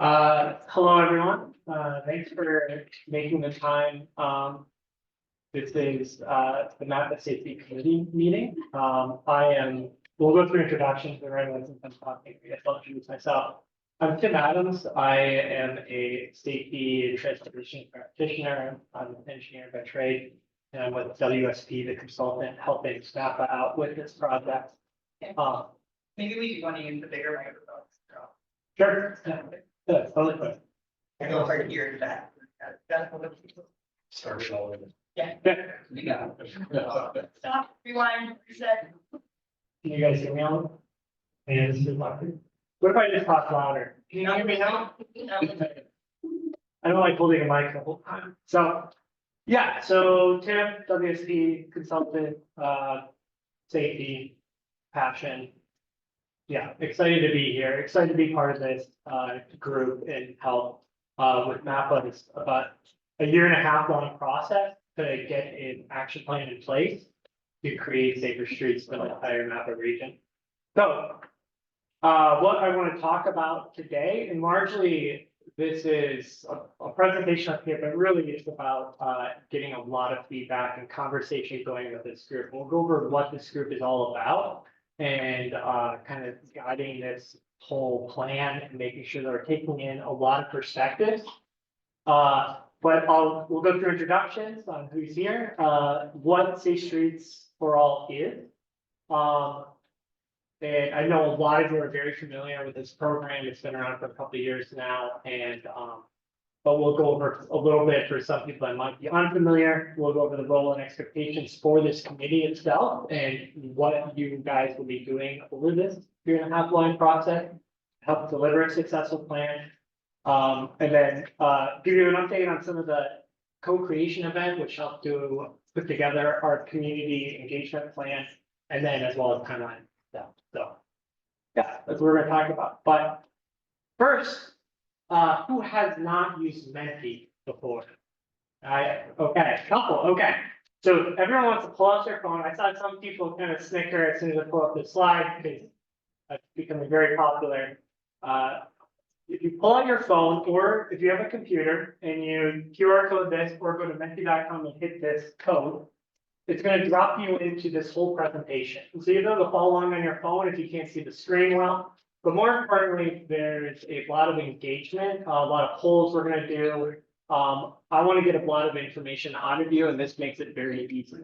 Hello, everyone. Thanks for making the time. This is the MAPA Safety Committee meeting. We'll go through introductions for everyone since I'm talking. I guess I'll introduce myself. I'm Tim Adams. I am a safety and transportation practitioner. I'm an engineer by trade, and I'm with WSP, the consultant, helping MAPA out with this project. Maybe we do want to use the bigger microphones. Sure. That's totally fine. I go right here to that. That's what Start showing. Yeah. You got it. Stop, rewind, reset. Can you guys hear me on? And this is louder. What if I just talk louder? Can you hear me now? I don't like holding a mic the whole time. So, yeah, so Tim, WSP consultant, safety, passion. Yeah, excited to be here. Excited to be part of this group and help with MAPA. It's about a 1.5 year long process to get an action plan in place to create safer streets in the entire MAPA region. So, what I want to talk about today, and largely this is a presentation up here, but really it's about getting a lot of feedback and conversation going with this group. We'll go over what this group is all about and kind of guiding this whole plan and making sure that we're taking in a lot of perspectives. But we'll go through introductions on who's here, what Safe Streets for All is. And I know a lot of you are very familiar with this program. It's been around for a couple of years now, and but we'll go over a little bit for some people that might be unfamiliar. We'll go over the role and expectations for this committee itself and what you guys will be doing over this 1.5 year long process to help deliver a successful plan. And then give you an update on some of the co-creation event, which helped to put together our community engagement plan, and then as well as timeline. So yeah, that's what we're going to talk about. But first, who has not used Menti before? Okay, couple. Okay, so everyone wants to pull out their phone. I saw some people kind of snicker as soon as I pull up the slide because it's becoming very popular. If you pull out your phone, or if you have a computer and you QR code this, or go to menti.com and hit this code, it's going to drop you into this whole presentation. So you're able to follow along on your phone if you can't see the screen well. But more importantly, there's a lot of engagement, a lot of polls we're going to do. I want to get a lot of information out of you, and this makes it very easy.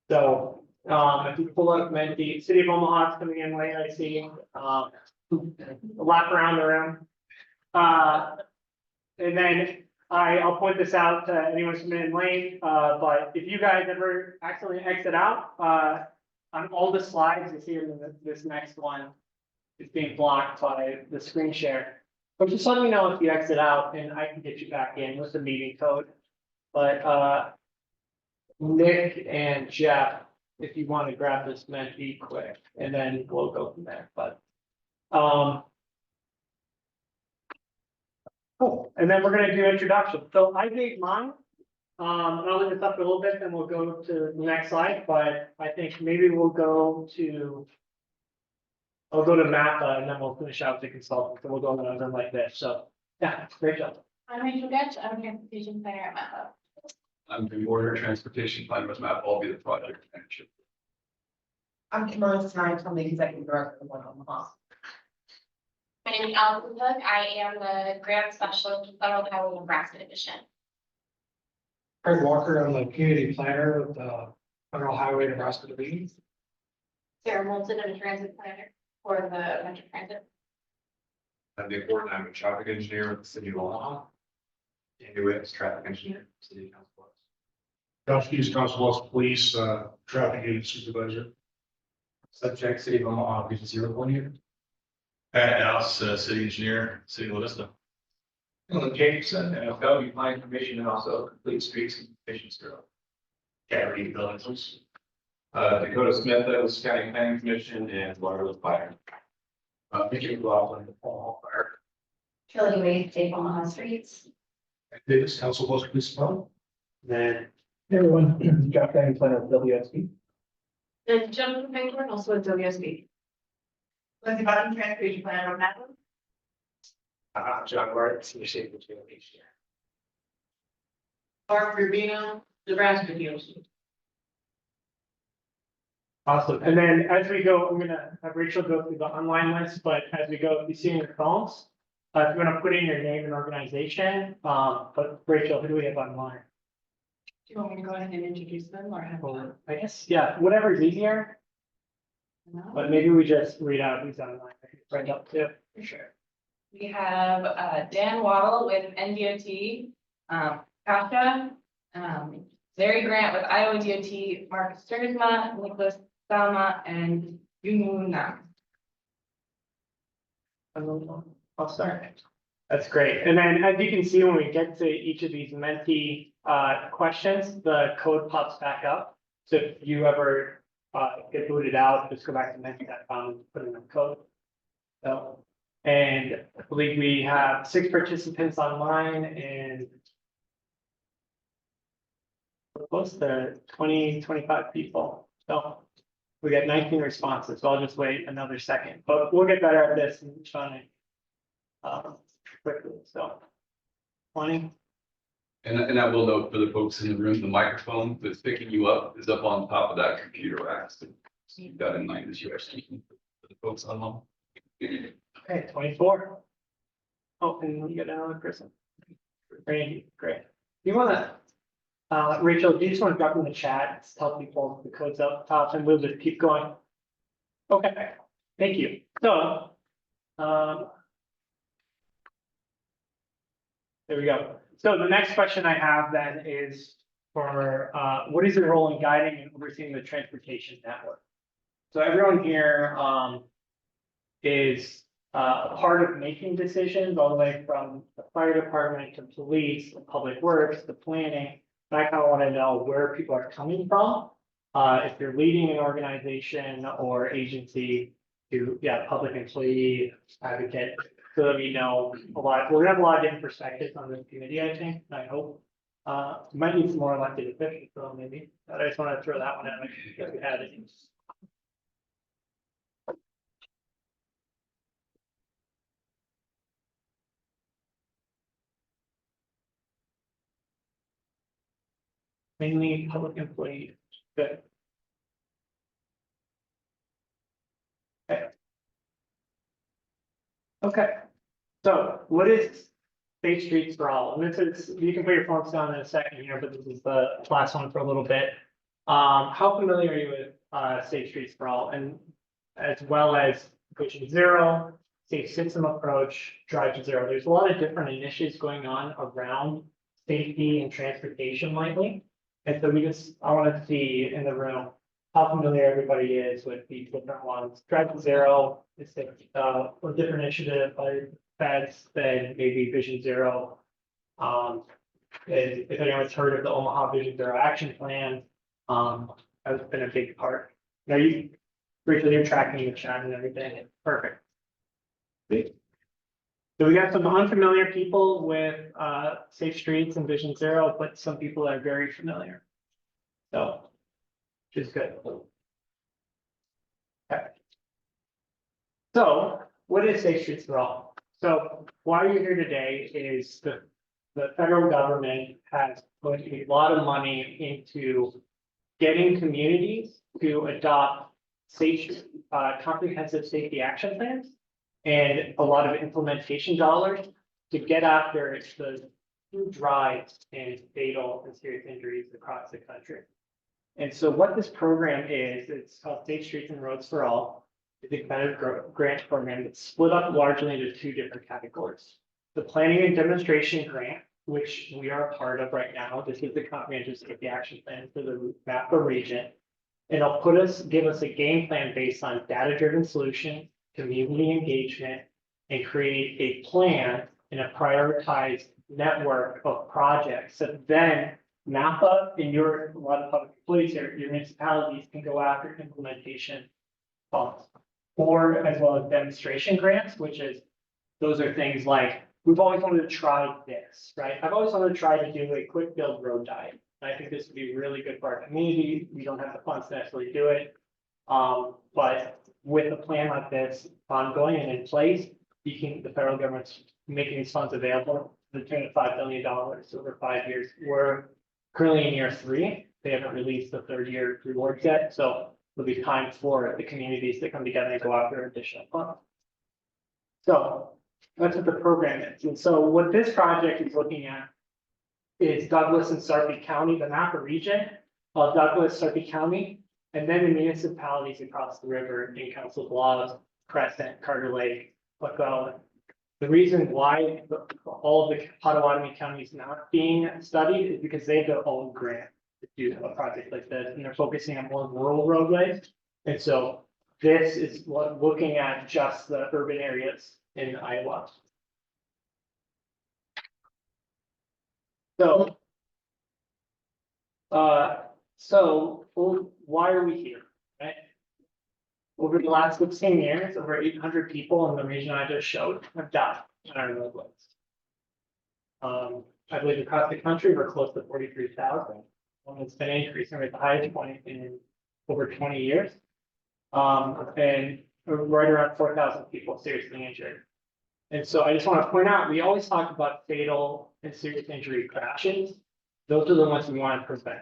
So if you pull up Menti, City of Omaha is coming in late, I see. A lap around the room. And then I'll point this out to anyone who's coming in late, but if you guys ever accidentally exit out, on all the slides you see in this next one, it's being blocked by the screen share. But just let me know if you exit out and I can get you back in with the meeting code. But Nick and Jeff, if you want to grab this Menti quick, and then we'll go from there. But cool. And then we're going to do introduction. So I gave mine. I'll leave this up a little bit, and we'll go to the next slide. But I think maybe I'll go to MAPA, and then we'll finish out the consultants, and we'll go on them like this. So yeah, great job. I'm Rachel Getch. I'm a transportation planner at MAPA. I'm the Order Transportation Planner with MAPA. I'll be the project manager. I'm Kimberly Snipes. I'm the executive director of One Omaha. My name is Allison Hook. I am the grant specialist with Federal Highway Nebraska Division. Craig Walker, I'm the community planner of the Federal Highway Nebraska Division. Sarah Moulton, I'm a transit planner for the Metro Transit. I'm the Order. I'm a traffic engineer with the City of Omaha. Andy Witt, traffic engineer, City Council. Josh Hughes, Council Police, traffic unit supervisor. Subject, City of Omaha, Region 0 coordinator. Pat House, city engineer, city of La Vista. Dylan Jacobson, FW Planning Commission, and also Complete Streets and Commissions Bureau. Charity buildings. Dakota Smith, Douglas County Planning Commission, and Waterloo Fire. Mickey McLaughlin, Paul Fire. Trinity Way, State Omaha Streets. Davis, Council Police Department. Then everyone, Jeff Danny, planner of WSP. And Jennifer Penguin, also with WSB. Lindsay Button, transportation planner of MAPA. John Martin, senior safety engineer. Mark Rubino, Nebraska POC. Awesome. And then as we go, I'm gonna have Rachel go through the online list, but as we go, if you see in your phones, if you want to put in your name and organization, but Rachel, who do we have online? Do you want me to go ahead and introduce them or have? Or, I guess, yeah, whatever's easier, but maybe we just read out who's online. I can bring up too. For sure. We have Dan Waddle with NDOT, Kasha, Larry Grant with Iowa DOT, Mark Sturzma, Nicholas Sama, and Yumuna. I'll start. That's great. And then as you can see, when we get to each of these Menti questions, the code pops back up. So if you ever get booted out, just go back to Menti.com and put in the code. So, and I believe we have 6 participants online and we're close to 20, 25 people. So we got 19 responses. So I'll just wait another second, but we'll get better at this and trying to quickly. So 20. And I will note for the folks in the room, the microphone that's picking you up is up on top of that computer rack. So keep that in mind as you are speaking for the folks online. Okay, 24. Oh, and you got another person. Randy, great. You wanna, Rachel, do you just want to drop in the chat, tell people the code's up top and we'll just keep going? Okay, thank you. So, there we go. So the next question I have then is for, what is your role in guiding and overseeing the transportation network? So everyone here, is part of making decisions all the way from the fire department to police, the public works, the planning. And I kind of want to know where people are coming from. If you're leading an organization or agency to, public employee, advocate, so that we know a lot. We're gonna have a lot of different perspectives on this committee, I think, and I hope. We might need some more elected officials, so maybe, but I just want to throw that one out, because we had it. Mainly public employees. Good. Okay. Okay. So what is Safe Streets for All? And this is, you can put your phones down in a second here, but this is the last one for a little bit. How familiar are you with Safe Streets for All, and as well as Vision Zero, Safe System Approach, Drive to Zero? There's a lot of different initiatives going on around safety and transportation lately. And so I want to see in the room how familiar everybody is with these different ones. Drive to Zero is a different initiative by feds than maybe Vision Zero. If anyone's heard of the Omaha Vision Zero Action Plan, that's been a big part. Now Rachel, you're tracking the chat and everything. Perfect. So we got some unfamiliar people with Safe Streets and Vision Zero, but some people are very familiar. So, which is good. Okay. So, what is Safe Streets for All? So, why you're here today is the federal government has put a lot of money into getting communities to adopt comprehensive safety action plans, and a lot of implementation dollars to get after the huge rise in fatal and serious injuries across the country. And so what this program is, it's called Safe Streets and Roads for All. It's a competitive grant program that's split up largely into 2 different categories. The planning and demonstration grant, which we are a part of right now. This is the comprehensive safety action plan for the MAPA region. And it'll give us a game plan based on data-driven solutions, community engagement, and create a plan and a prioritized network of projects. So then MAPA and a lot of public employees here, your municipalities can go after implementation funds, or as well as demonstration grants, those are things like, we've always wanted to try this, right? I've always wanted to try to do a quick build road diet. I think this would be really good for our community. We don't have the funds to necessarily do it. But with a plan like this ongoing and in place, the federal government's making these funds available, to the tune of $5 billion over 5 years. We're currently in year 3. They haven't released the 3rd-year rewards yet, so it'll be time for the communities to come together and go after additional funds. So that's what the program is. And so what this project is looking at is Douglas and Sarpy County, the MAPA region of Douglas, Sarpy County, and then the municipalities across the river in Council Bluffs, Crescent, Carter Lake, McClellan. The reason why all of the Potawatomi County is not being studied is because they have their own grant to do a project like this, and they're focusing on more rural roadways. And so this is what looking at just the urban areas in Iowa. So, why are we here, right? Over the last 16 years, over 800 people in the region I just showed have died on our roadways. I believe across the country, we're close to 43,000. And it's been increasing at the highest point in over 20 years. And right around 4,000 people seriously injured. And so I just want to point out, we always talk about fatal and serious injury crashes. Those are the ones we want to prevent.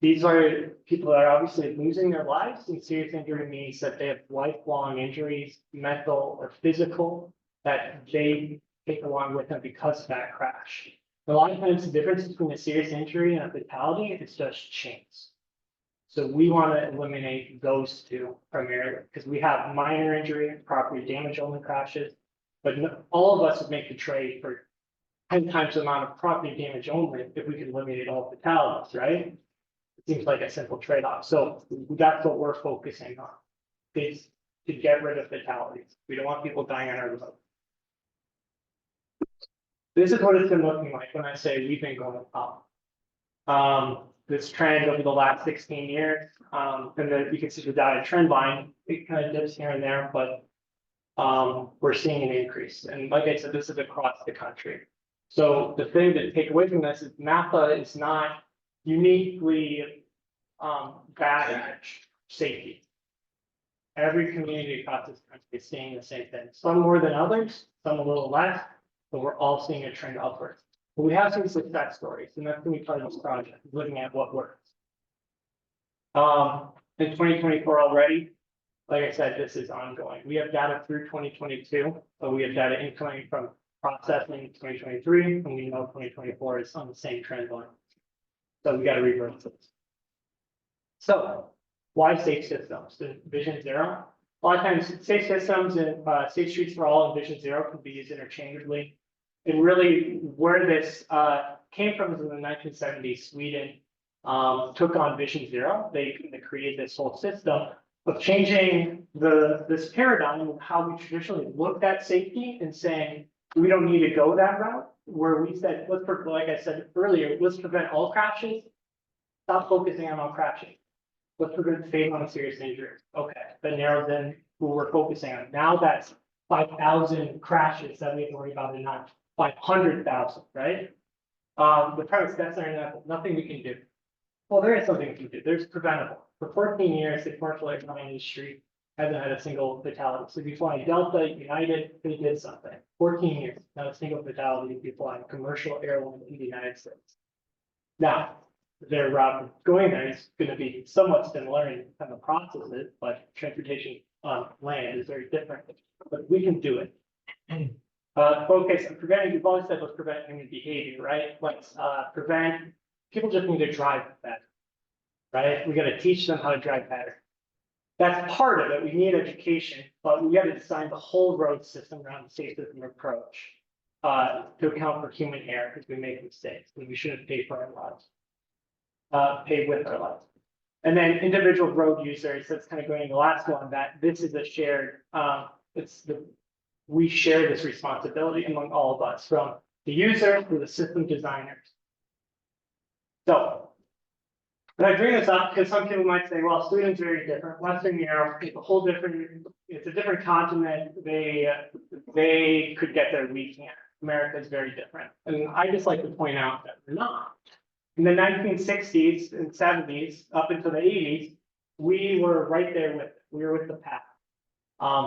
These are people that are obviously losing their lives, and serious injury means that they have lifelong injuries, mental or physical, that they take along with them because of that crash. A lot of times the difference between a serious injury and a fatality is just chance. So we want to eliminate those two primarily, because we have minor injury, property damage only crashes, but all of us would make the trade for 10 times the amount of property damage only if we could eliminate all fatalities, right? It seems like a simple trade-off. So that's what we're focusing on, is to get rid of fatalities. We don't want people dying on our road. This is what it's been looking like when I say we've been going up. This trend over the last 16 years, and then you can see the data trend line, it kind of dips here and there, but we're seeing an increase. And like I said, this is across the country. So the thing to take away from this is MAPA is not uniquely bad at safety. Every community across this country is seeing the same thing. Some more than others, some a little less, but we're all seeing a trend upwards. But we have some success stories, and that's going to be part of this project, looking at what works. In 2024 already, like I said, this is ongoing. We have data through 2022, but we have data incoming from processing in 2023, and we know 2024 is on the same trend line. So we got to reverse this. So why safe systems? Vision Zero. A lot of times safe systems and safe streets for all and Vision Zero can be used interchangeably. And really where this came from is in the 1970s, Sweden took on Vision Zero. They created this whole system of changing this paradigm of how we traditionally looked at safety and saying, we don't need to go that route, where we said, like I said earlier, let's prevent all crashes, stop focusing on all crashes. Let's prevent fatal and serious injuries. Okay, that narrows in who we're focusing on. Now that's 5,000 crashes that we have to worry about, and not 500,000, right? The premise that's nothing we can do. Well, there is something we can do. There's preventable. For 14 years, the commercial airline industry hasn't had a single fatality. So if you fly Delta, United, they did something. 14 years, not a single fatality if you fly commercial airline in the United States. Now, their route of going there is going to be somewhat similar in kind of processes, but transportation on land is very different. But we can do it. Focus on preventing. We've always said let's prevent human behavior, right? Let's prevent. People just need to drive better, right? We got to teach them how to drive better. That's part of it. We need education, but we got to design the whole road system around the safe system approach to account for human error because we make mistakes and we shouldn't pay for our lives, pay with our lives. And then individual road users, that's kind of going to the last one, that this is a shared, we share this responsibility among all of us, from the user to the system designers. So, but I bring this up because some people might say, well, Sweden's very different. Western Europe, it's a whole different, it's a different continent. They could get there, we can't. America is very different. And I just like to point out that we're not. In the 1960s and 70s, up until the 80s, we were right there with it. We were with the pack.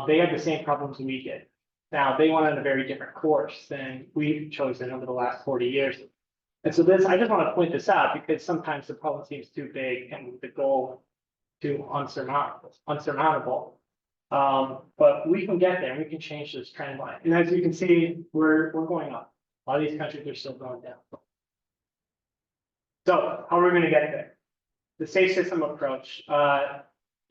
They had the same problems we did. Now, they went on a very different course than we've chosen over the last 40 years. And so this, I just want to point this out because sometimes the problem seems too big and the goal too unsurmountable. But we can get there, we can change this trend line. And as you can see, we're going up. A lot of these countries are still going down. So how are we going to get there? The safe system approach.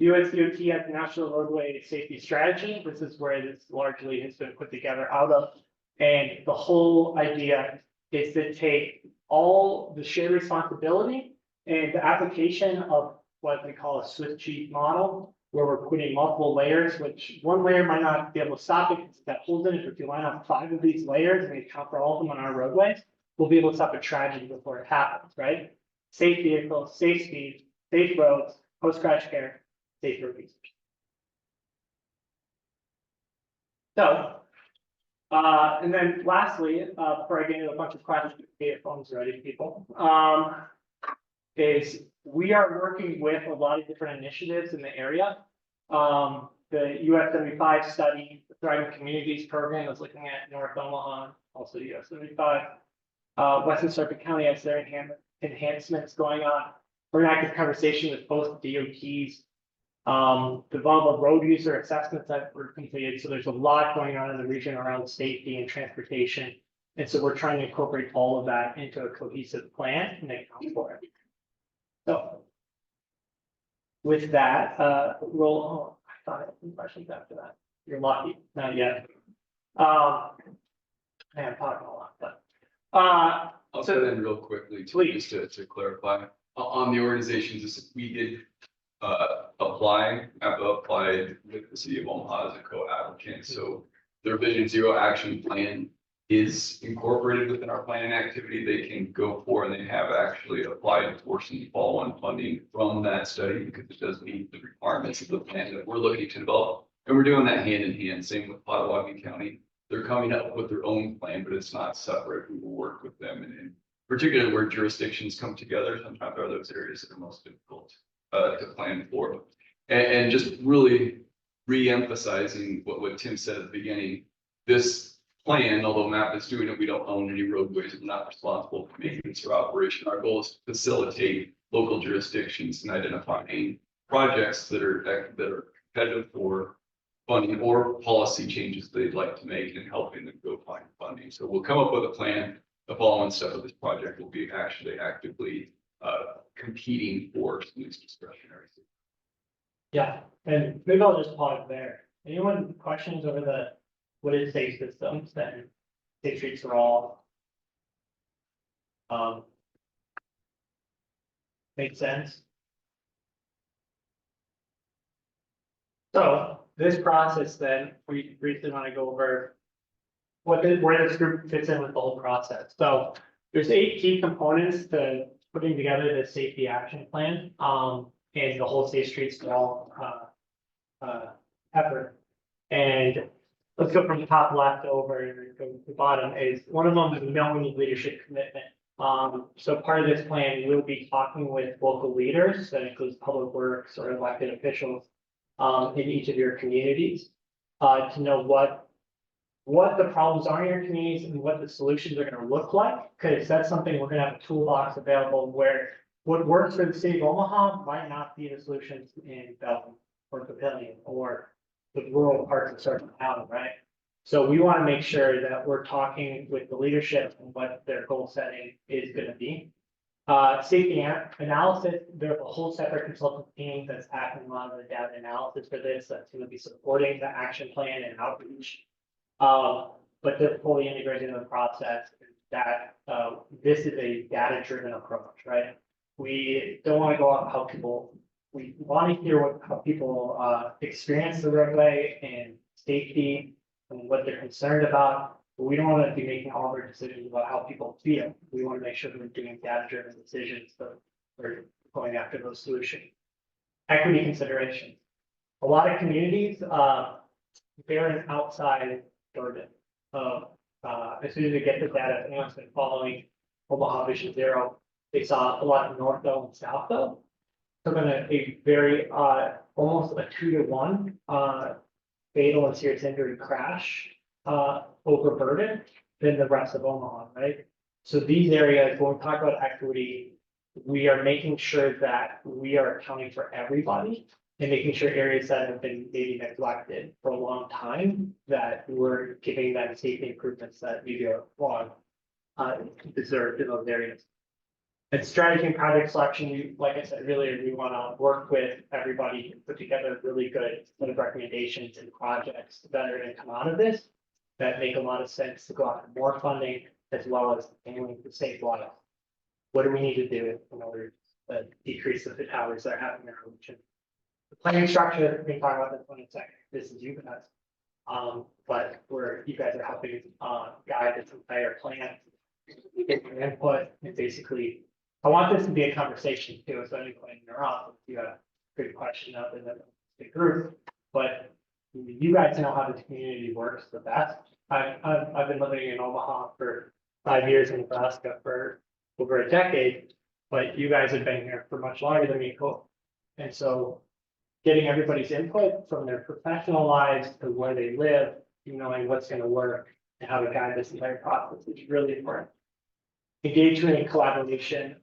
US DOT has the National Roadway Safety Strategy. This is where this largely has been put together out of. And the whole idea is to take all the shared responsibility and the application of what we call a Swift cheese model, where we're putting multiple layers, which one layer might not be able to stop it, that holds it. If you line up 5 of these layers and we account for all of them on our roadways, we'll be able to stop a tragedy before it happens, right? Safe vehicles, safe speed, safe roads, post-crash care, safe road users. So, and then lastly, before I get into a bunch of questions, get your phones ready, people, is we are working with a lot of different initiatives in the area. The US 75 study, the Thriving Communities program is looking at North Omaha, also US 75. Western Circuit County has their enhancements going on. We're in active conversation with both DOTs. The vulnerable road user assessments that were completed. So there's a lot going on in the region around safety and transportation. And so we're trying to incorporate all of that into a cohesive plan and account for it. So with that, I thought I had some questions after that. You're lucky, not yet. I'm talking a lot, but I'll so- put in real quickly, too, Please. just to clarify, on the organizations, we did MAPA applied with the city of Omaha as a co-applicant, so their Vision Zero action plan is incorporated within our planning activity. They can go for, and they have actually applied for some follow-on funding from that study because it does meet the requirements of the plan that we're looking to develop. And we're doing that hand in hand, same with Potawatomi County. They're coming up with their own plan, but it's not separate. We will work with them, and particularly where jurisdictions come together, sometimes are those areas that are most difficult to plan for. And just really re-emphasizing what Tim said at the beginning, this plan, although MAP is doing it, we don't own any roadways, we're not responsible for maintenance or operation. Our goal is to facilitate local jurisdictions in identifying projects that are competitive for funding or policy changes they'd like to make and helping them go find funding. So we'll come up with a plan. The following step of this project will be actually actively competing for some of these discretionary. yeah, and maybe I'll just pause there. Anyone questions over the what is safe systems and safe streets for all? Makes sense. So this process, then we briefly want to go over where this group fits in with the whole process. So there's 8 key components to putting together the safety action plan, and the whole safe streets for all effort. And let's go from the top left over and go to the bottom. Is one of them is knowing leadership commitment. So part of this plan, we'll be talking with local leaders, that includes public works or elected officials in each of your communities, to know what the problems are in your communities and what the solutions are going to look like. Because that's something we're going to have a toolbox available where what works for the city of Omaha might not be the solutions in Belton or Papillion or the rural parts of Circle County, right? So we want to make sure that we're talking with the leadership and what their goal setting is going to be. Safety analysis, there's a whole separate consultant team that's happening a lot of the data analysis for this, that's going to be supporting the action plan and outreach. But they're fully integrated in the process that this is a data-driven approach, right? We don't want to go off how people, we want to hear how people experience the roadway and safety and what they're concerned about. But we don't want to be making all of our decisions about how people feel. We want to make sure that we're doing data-driven decisions, so we're going after those solutions. Equity considerations. A lot of communities, they're an outside burden of, as soon as they get the data, anyone's been following Omaha Vision Zero, they saw a lot of North Dome and South Dome. So a very, almost a 2-to-1 fatal and serious injury crash overburdened than the rest of Omaha, right? So these areas, when we talk about equity, we are making sure that we are accounting for everybody and making sure areas that have been maybe neglected for a long time, that we're giving them safety improvements that maybe are long deserved in those areas. And strategy and project selection, like I said, really, we want to work with everybody and put together a really good set of recommendations and projects that are going to come out of this that make a lot of sense to go out for more funding as well as aiming to save lives. What do we need to do in order to decrease the fatalities that are happening in our region? The planning structure, we can talk about this one in a second. This is you guys. But you guys are helping guide this entire plan. Get your input and basically, I want this to be a conversation too, so anybody interrupt if you have a good question up in the group. But you guys know how the community works the best. I've been living in Omaha for 5 years, in Nebraska for over a decade, but you guys have been here for much longer than me, cool. And so getting everybody's input from their professional lives to where they live, knowing what's going to work and how to guide this entire process is really important. Engagement and collaboration.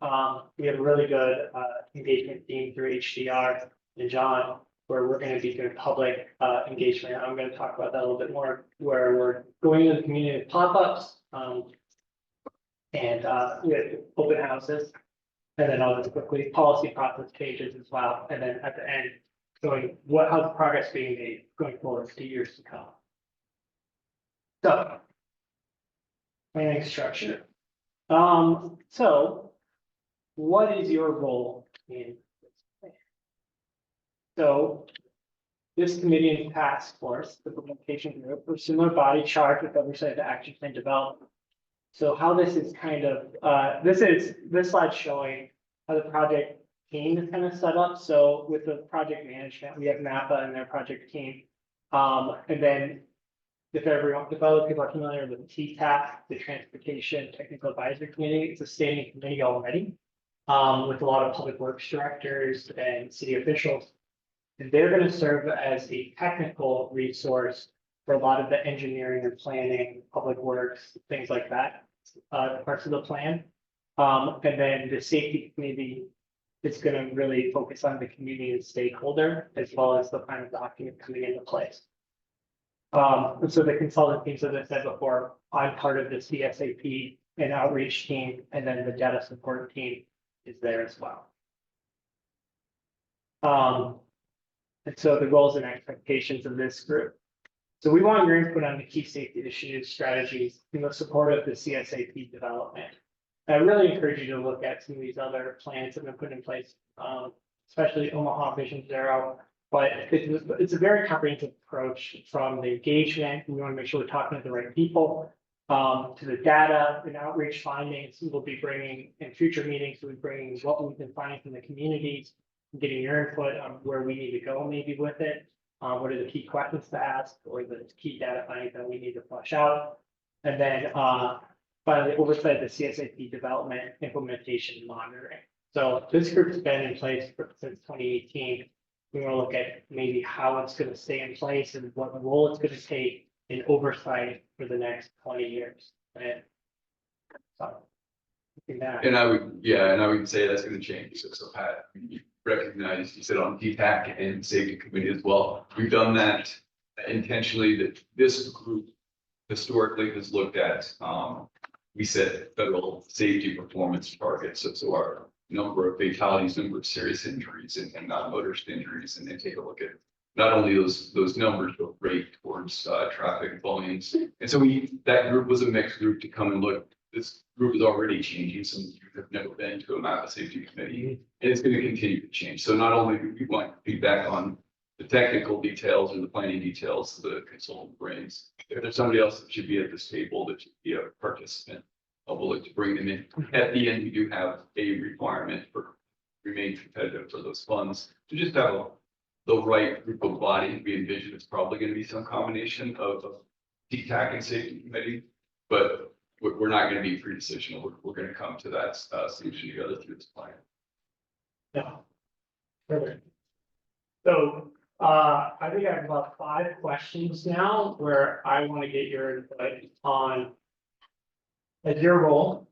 We have a really good engagement team through HDR and John, where we're going to be doing public engagement. I'm going to talk about that a little bit more, where we're going into the community with pop-ups and with open houses. And then I'll just quickly policy process changes as well. And then at the end, showing how's the progress being made going forward to years to come. So planning structure. So what is your role in this plan? So this committee and task force, the implementation group, or similar body charged with oversight of the action plan development. So how this is kind of, this slide showing how the project team is kind of set up. So with the project management, we have MAPA and their project team. And then if other people are familiar with TTAC, the Transportation Technical Advisory Committee, it's a standing committee already with a lot of public works directors and city officials. And they're going to serve as a technical resource for a lot of the engineering and planning, public works, things like that, parts of the plan. And then the safety committee is going to really focus on the community and stakeholder, as well as the final document coming into place. And so the consultant teams, as I said before, I'm part of the CSAP and outreach team, and then the data support team is there as well. And so the goals and expectations of this group. So we want your input on the key safety issues, strategies, in the support of the CSAP development. I really encourage you to look at some of these other plans that have been put in place, especially Omaha Vision Zero. But it's a very comprehensive approach from the engagement. We want to make sure we're talking to the right people, to the data and outreach findings. We'll be bringing in future meetings. We'll be bringing what we've been finding from the communities, getting your input on where we need to go maybe with it. What are the key questions to ask, or the key data findings that we need to flush out? And then finally, oversight of the CSAP development, implementation, and monitoring. So this group's been in place since 2018. We want to look at maybe how it's going to stay in place and what role it's going to take in oversight for the next 20 years. And so, And I would say that's gonna change. So Pat, you recognize, you sit on DPAC and safety committee as well. We've done that intentionally, that this group historically has looked at, we set federal safety performance targets. So our number of fatalities, number of serious injuries and non-motorist injuries, and then take a look at not only those numbers, but rate towards traffic volumes. And so that group was a mixed group to come and look. This group is already changing. Some of you have never been to a MAPA safety committee, and it's going to continue to change. So not only do we want feedback on the technical details or the planning details, the consultant brings, if there's somebody else that should be at this table that should be a participant, we'll look to bring them in. At the end, we do have a requirement for remain competitive for those funds to just have the right group of body. We envision it's probably going to be some combination of DTAC and safety committee, but we're not going to be pre-decisional. We're going to come to that solution together through this plan. Yeah. Perfect. So I think I have about 5 questions now where I want to get your input on as your role,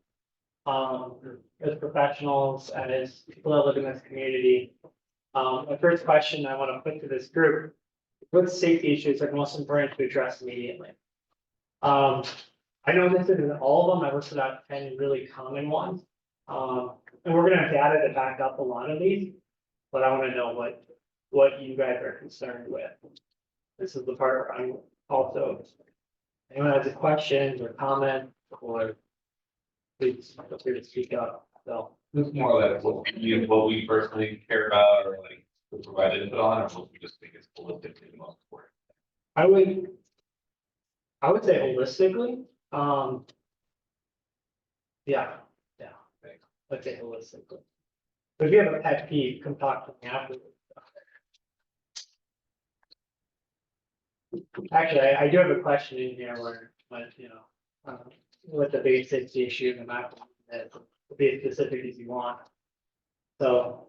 as professionals and as people that live in this community. The first question I want to put to this group, what safety issues are most important to address immediately? I know this isn't all of them, I listed out 10 really common ones. And we're gonna have data to back up a lot of these, but I want to know what you guys are concerned with. This is the part where I'm also, anyone has a question or comment, or please feel free to speak up, so. It's more like what we personally care about or like to provide input on, or what we just think is holistically the most important. I would say holistically, yeah, let's say holistically. But if you have a pet peeve, come talk to me afterwards. Actually, I do have a question in here where, what the biggest safety issue in the map is, be as specific as you want. So.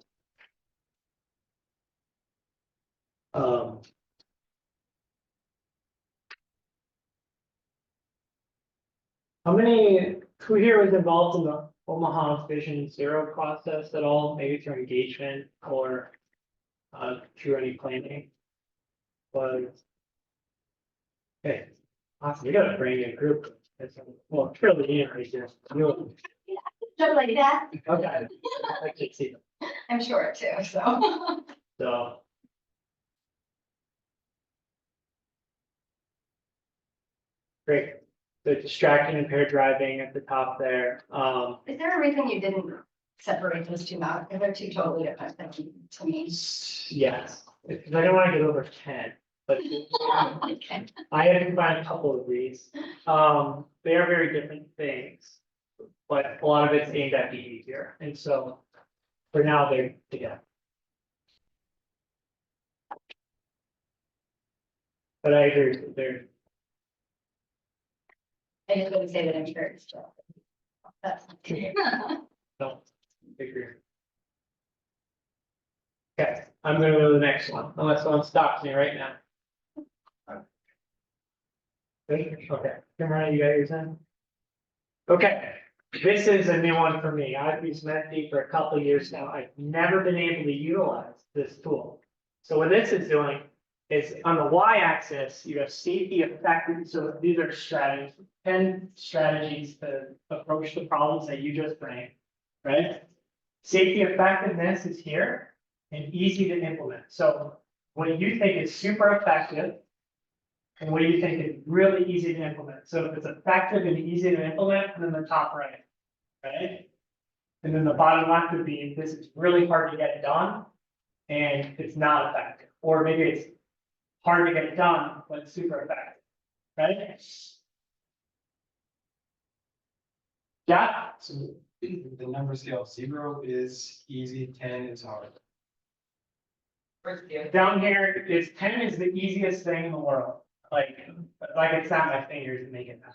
Who here was involved in the Omaha Vision Zero process at all, maybe through engagement or through any planning? Okay, awesome, we got a brand new group. Well, fairly new right here. Stuff like that, Okay, I can see them, I'm sure too, so. so. Great, so distracting impaired driving at the top there, Is there a reason you didn't separate those two out? Because they're two totally different things to me. yes, because I don't want to get over 10, but. Okay. I had to combine a couple of these. They are very different things, but a lot of it's aimed at behavior, and so for now they're together. But I agree, they're, I just wouldn't say that I'm sure it's true. That's. no, I agree. Okay, I'm gonna go to the next one, unless someone stops me right now. Good? Okay, Cameron, you got yours in? Okay, this is a new one for me. I've used Menti for a couple of years now. I've never been able to utilize this tool. So what this is doing is on the y-axis, you have safety effective. So these are strategies, 10 strategies to approach the problems that you just framed, right? Safety effectiveness is here and easy to implement. So what you think is super effective and what do you think is really easy to implement? So if it's effective and easy to implement, then the top right, right? And then the bottom left would be, this is really hard to get done and it's not effective. Or maybe it's hard to get done, but super effective, right? Yeah, So the number scale 0 is easy, 10 is hard. down here is 10 is the easiest thing in the world. Like I can snap my fingers and make it happen.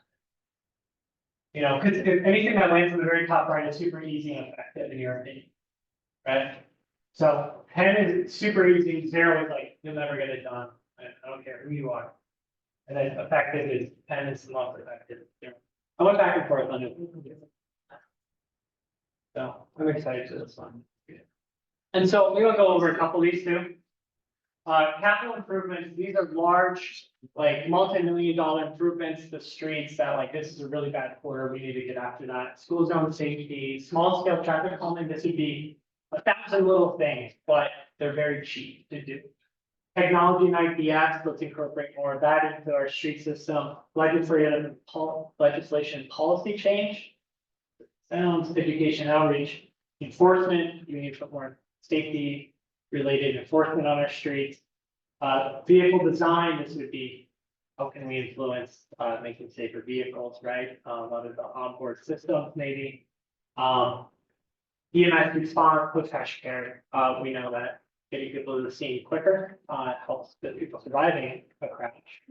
You know, because if anything that lands in the very top right is super easy and effective in your opinion, right? So 10 is super easy, 0 is like, you'll never get it done. I don't care who you are. And then effective is 10 is the most effective. I went back and forth on it. So I'm excited for this one. And so we're gonna go over a couple of these too. Capital improvements, these are large, like multi-million-dollar improvements to streets that like, this is a really bad quarter, we need to get after that. School zone safety, small scale traffic calming, this would be 1,000 little things, but they're very cheap to do. Technology and IPS, let's incorporate more of that into our street system. Legislation policy change. Sounds, education outreach, enforcement, you need to put more safety related enforcement on our streets. Vehicle design, this would be, how can we influence making safer vehicles, right? A lot of the onboard systems maybe. EMS response, push care, we know that getting people to the scene quicker helps the people surviving a crash.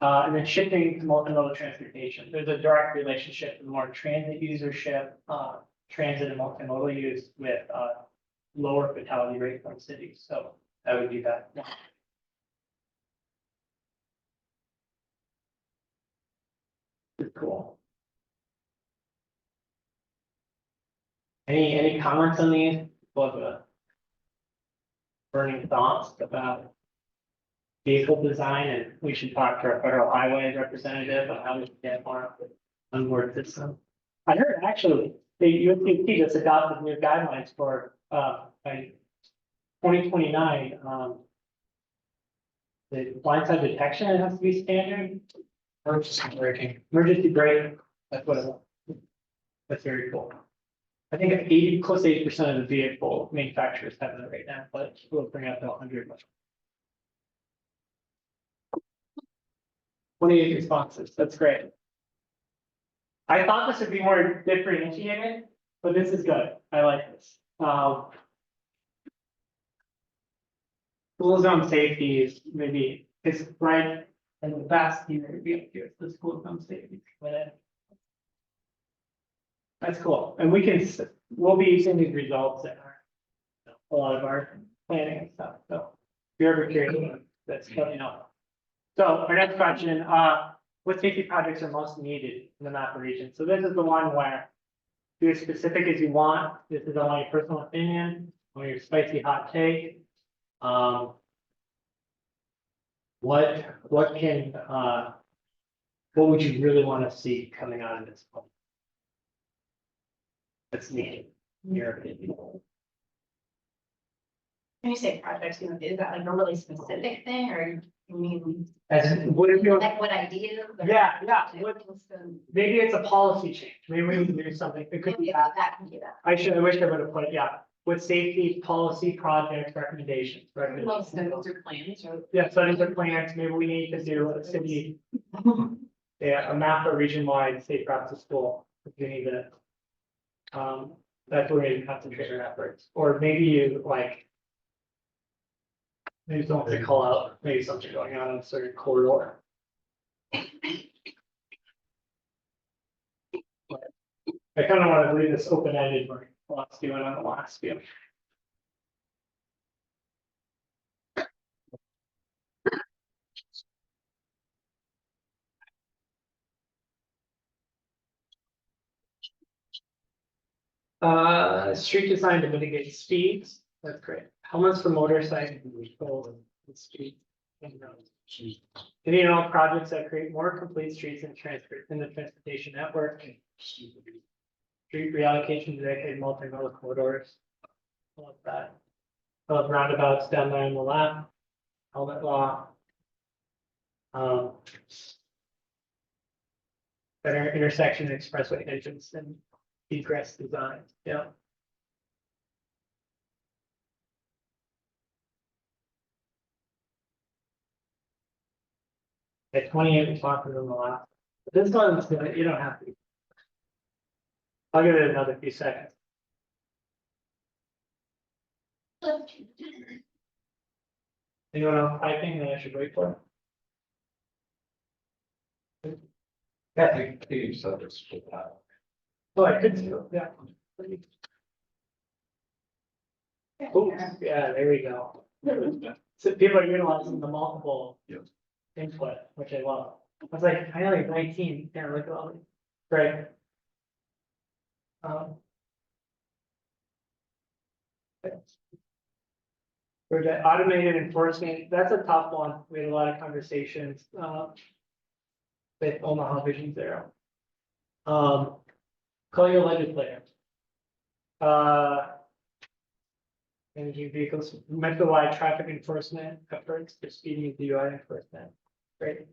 And then shifting to multimodal transportation. There's a direct relationship with more transit usership, transit and multimodal use with lower fatality rate from cities. So that would be that. is cool. Any comments on these? What burning thoughts about vehicle design, and we should talk to our federal highway representative on how we can get more on board this. I heard actually, the USDOT just adopted new guidelines for, by 2029, the blindside detection, it has to be standard, Emergency braking. emergency brake, that's what it was. That's very cool. I think 80, close to 80% of the vehicle manufacturers have it right now, but we'll bring up to 100. 28 responses, that's great. I thought this would be more differentiated, but this is good, I like this. School zone safety is maybe, it's right, and the best here would be up here, the school zone safety. That's cool, and we'll be using these results in a lot of our planning and stuff, so. If you're ever curious, that's coming up. So our next question, what safety projects are most needed in the MAPA region? So this is the one where be as specific as you want. This is only your personal opinion, or your spicy hot take. What would you really want to see coming out of this one? That's needed, in your opinion. When you say projects, you know, is that like a really specific thing or you mean As what if you, like what ideas? or- yeah, maybe it's a policy change. Maybe we can do something. It could be that. That can be that. I wish I would have put, yeah, with safety policy project recommendations. Most studies or plans or. Yeah, studies and plans, maybe we need to do a city. Yeah, a map of region-wide safe routes to school. We need to. That's where we concentrate our efforts, or maybe you like. Maybe someone to call out, maybe something going on in a certain corridor. I kind of want to leave this open-ended, like what's doing on the last view. Street design to mitigate speeds, that's great. Helmets for motorcycles and speed. Any and all projects that create more complete streets and in the transportation network. Street reallocation to dedicate multimodal corridors. I love that. I love roundabouts down there on the left. Helmet law. Better intersection and expressway entrance and egress design, yeah. At 28 responses on the last. This one's gonna, you don't have to. I'll give it another few seconds. Anyone else typing that I should wait for? Yeah, I think you said this with that. oh, I could do, yeah. Oh, yeah, there we go. So people are utilizing the multiple. Yep. Input, which I love. I was like, I only have 19, yeah, look at all these. Great. For the automated enforcement, that's a tough one. We had a lot of conversations, with Omaha Vision Zero. Call your legislator. Managing vehicles, metro-wide traffic enforcement efforts for speeding and DUI enforcement. Great.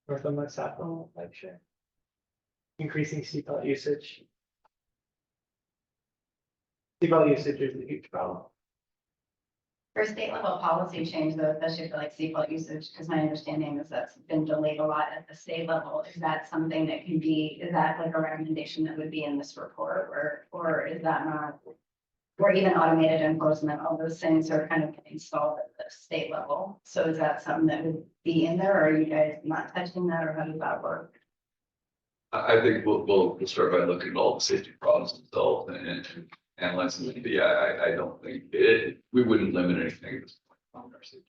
North on West South, like sure. Increasing seatbelt usage. Seatbelt usage is a huge problem. For state level policy change though, especially for like seatbelt usage, because my understanding is that's been delayed a lot at the state level. Is that something that can be, is that like a recommendation that would be in this report or is that not? Or even automated enforcement, all those things are kind of installed at the state level. So is that something that would be in there or are you guys not touching that or how does that work? I think we'll start by looking at all the safety problems themselves and analyzing them. But yeah, I don't think we wouldn't limit anything at this point on our safety.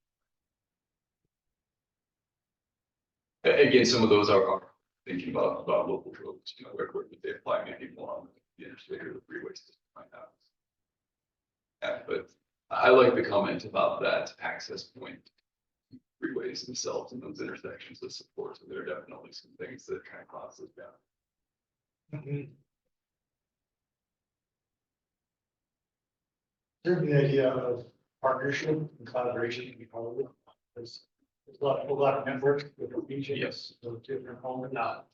Again, some of those are thinking about local roads, where would they apply maybe more on the interstate or the freeways to find out. Yeah, but I like the comment about that access point. Freeways themselves and those intersections that support, so there are definitely some things that kind of cause us down. Mhm. Certainly the idea of partnership and collaboration can be part of it. There's a lot of networks with the regions. Yes. Those different homes now.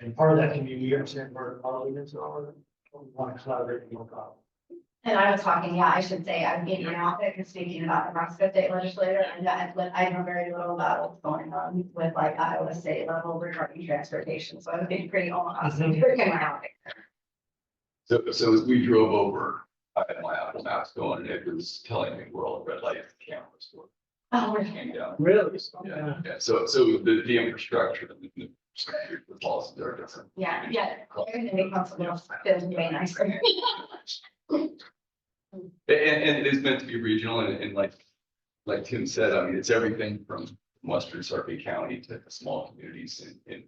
And part of that can be, we understand where our leaders are, we want to collaborate and work out. And I was talking, yeah, I should say, I'm in my office and speaking about Nebraska state legislator, and I know very little about what's going on with like Iowa state level regarding transportation, so I've been pretty honest in my office. So as we drove over, I had my Apple Maps going and it was telling me where all the red light cameras were. Oh, we're Came down. Really? Yeah, so the infrastructure, the policies are different. yeah, everything becomes a little, feels way nicer. And it is meant to be regional and like Tim said, I mean, it's everything from western Sarpy County to small communities in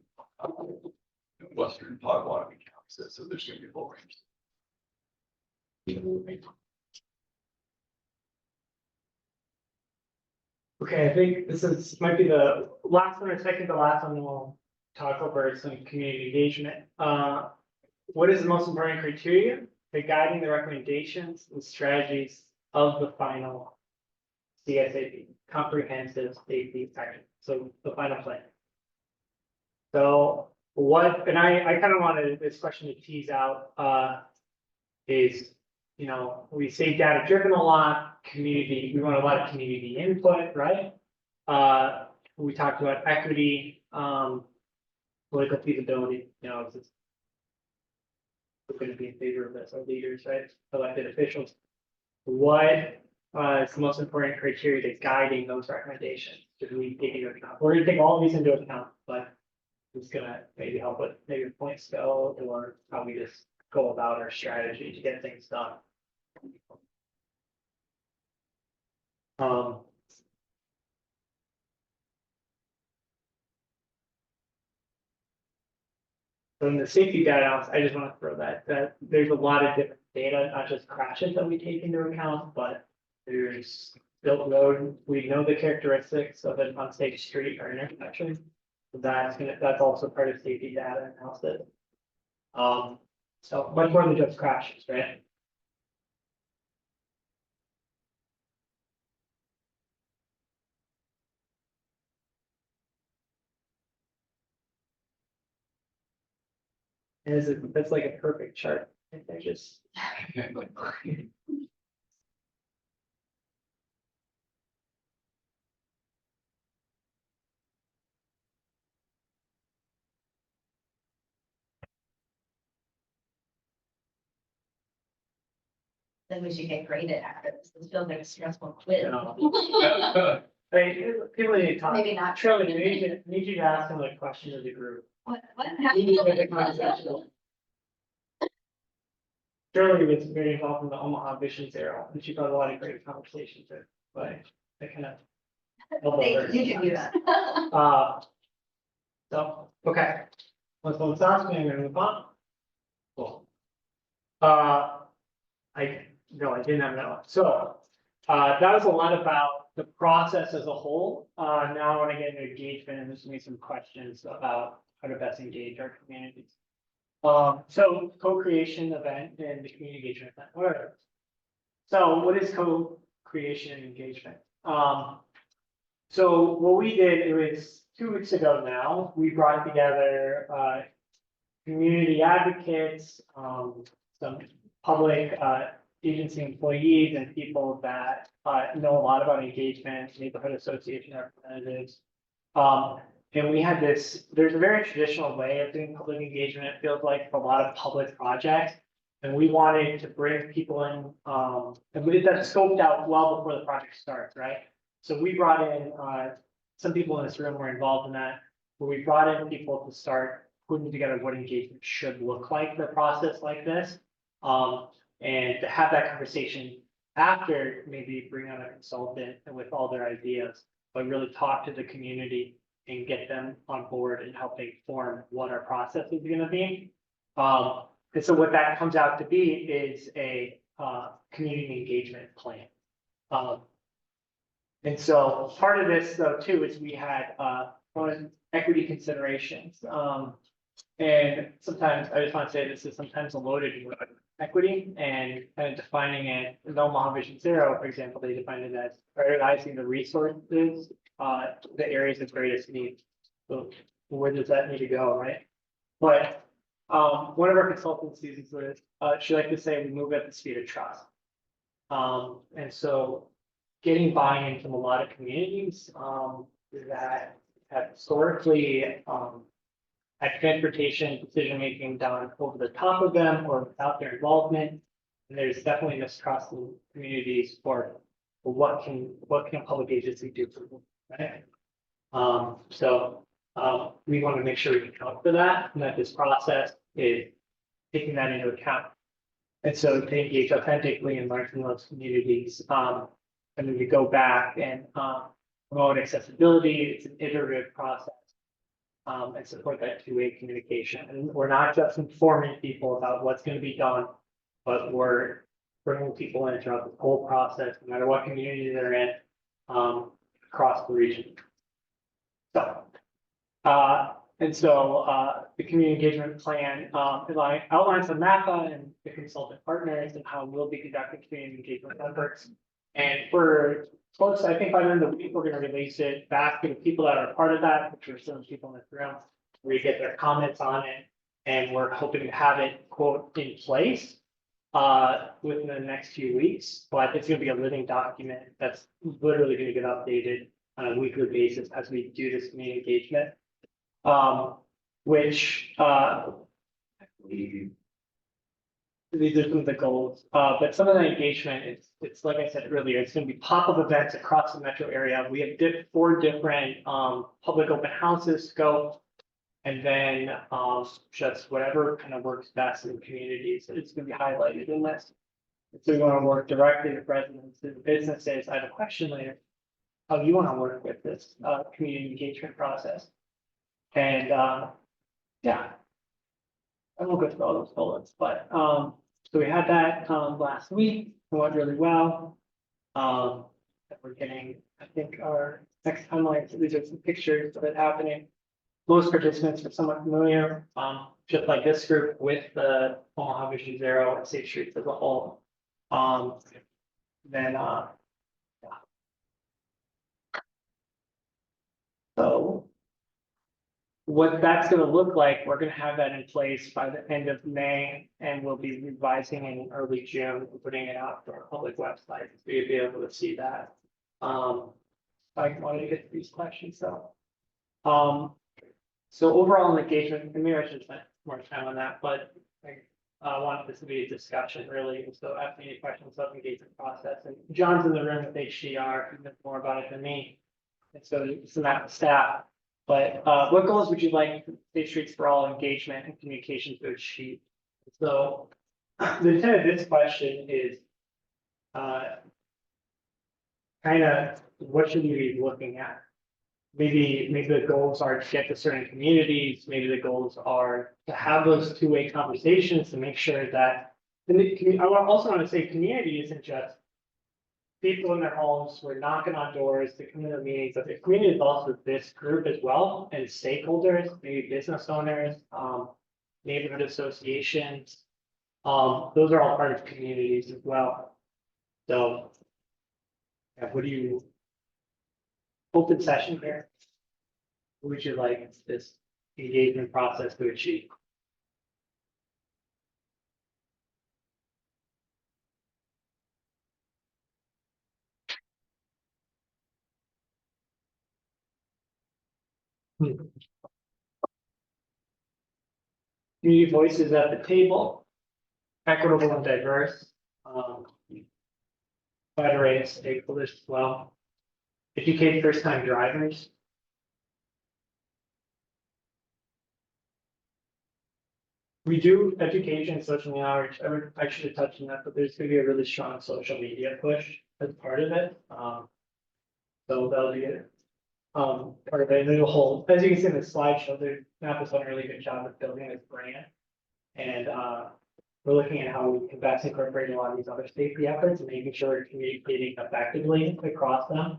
western Potawatomi County. So there's gonna be a whole range. Okay, I think might be the last one or second to last one, we'll talk over some community engagement. What is the most important criteria for guiding the recommendations and strategies of the final CSAP, comprehensive safety action, so the final plan? So what, and I kind of wanted this question to tease out, is, we say data driven a lot, community, we want a lot of community input, right? We talked about equity, political feasibility, it's we're going to be in favor of this, our leaders, right, elected officials. What is the most important criteria that's guiding those recommendations? Should we take into account? We're going to take all of these into account, but it's gonna maybe help with maybe the point scale or how we just go about our strategy to get things done. So in the safety data analysis, I just want to throw that there's a lot of different data, not just crashes that we take into account, but there's built road. We know the characteristics of an unsafe street or intersection. So that's also part of safety data analysis. So much more than just crashes, right? And that's like a perfect chart. I just. Then we should get graded after this. This feels like a stressful quiz. Hey, people need to talk. Maybe not. Shirley, need you to ask them a question of the group. What? We need to make a conversation. Shirley was very involved in the Omaha Visions era, and she got a lot of great conversations there, but I kind of. You can do that. So, okay. Let's stop, I'm gonna move on. Cool. I didn't have that one. So, that was a lot about the process as a whole. Now I want to get into engagement and there's gonna be some questions about how to best engage our communities. So co-creation event and the community engagement event, whatever. So what is co-creation and engagement? So what we did, it was 2 weeks ago now, we brought together, community advocates, some public, agency employees and people that, know a lot about engagement, neighborhood association representatives. And we had there's a very traditional way of doing public engagement, it feels like, for a lot of public projects. And we wanted to bring people in, and we did that scoped out well before the project starts, right? So we brought in, some people in this room were involved in that, where we brought in people to start putting together what engagement should look like for a process like this. And to have that conversation after maybe bring on a consultant and with all their ideas, but really talk to the community and get them on board and helping form what our process is gonna be. And so what that comes out to be is a, community engagement plan. And so part of this though too is we had, on equity considerations. And sometimes, I just want to say this is sometimes loaded with equity and kind of defining it, in Omaha Vision Zero, for example, they defined it as prioritizing the resources, the areas of greatest need. So where does that need to go, right? But, one of our consultants uses this, she liked to say we move at the speed of trust. And so getting buy-in from a lot of communities, that have historically, had transportation decision-making done over the top of them or without their involvement. And there's definitely mistrust in communities for what can a public agency do for them, right? We want to make sure we can account for that and that this process is taking that into account. And so to engage authentically and learn from those communities, and then we go back and promote accessibility. It's an iterative process. And support that two-way communication. And we're not just informing people about what's going to be done, but we're bringing people in throughout the whole process, no matter what community they're in, across the region. So, the community engagement plan outlines the MAPA and the consultant partners and how we'll be conducting community engagement efforts. And for close, I think by the end of the week, we're going to release it back to the people that are part of that, which are some people in this room, where you get their comments on it. And we're hoping to have it, quote, in place within the next few weeks. But it's going to be a living document that's literally going to get updated on a weekly basis as we do this community engagement. These are some of the goals, but some of the engagement, it's like I said earlier, it's gonna be pop-up events across the metro area. We have 4 different, public open houses to go. And then, just whatever kind of works best in the communities, it's gonna be highlighted in this. So we wanna work directly with residents and businesses. I have a question later. How you wanna work with this, community engagement process? And, yeah. I won't go through all those bullets, but, so we had that, last week, it went really well. We're getting, I think our next timeline, so these are some pictures of it happening. Most participants are somewhat familiar, just like this group with the Omaha Vision Zero and Safe Streets as a whole. Yeah. So what that's gonna look like, we're gonna have that in place by the end of May, and we'll be revising in early June, and putting it out to our public website, so you'll be able to see that. I wanted to get to these questions, so. So overall engagement, and maybe I should spend more time on that, but I want this to be a discussion really, and so ask me any questions about the engagement process, and John's in the room with HDR, he knows more about it than me. And so some MAPA staff. But what goals would you like Safe Streets for All engagement and communication to achieve? So the intent of this question is kind of what should we be looking at? Maybe the goals are to get to certain communities. Maybe the goals are to have those two-way conversations to make sure that. I also want to say community isn't just people in their homes, we're knocking on doors to come to the meetings, but the community is also this group as well, and stakeholders, maybe business owners, neighborhood associations. Those are all part of communities as well. So, yeah, what do you, open session here? What would you like this engagement process to achieve? Community voices at the table, equitable and diverse, wide array of stakeholders as well. Educate first-time drivers. We do education, social media outreach. I should have touched on that, but there's going to be a really strong social media push as part of it. So that'll be Or the new whole, as you can see in the slideshow, the MAPA's done a really good job of building this brand. And, we're looking at how we can best incorporate a lot of these other safety efforts and making sure we're communicating effectively across them.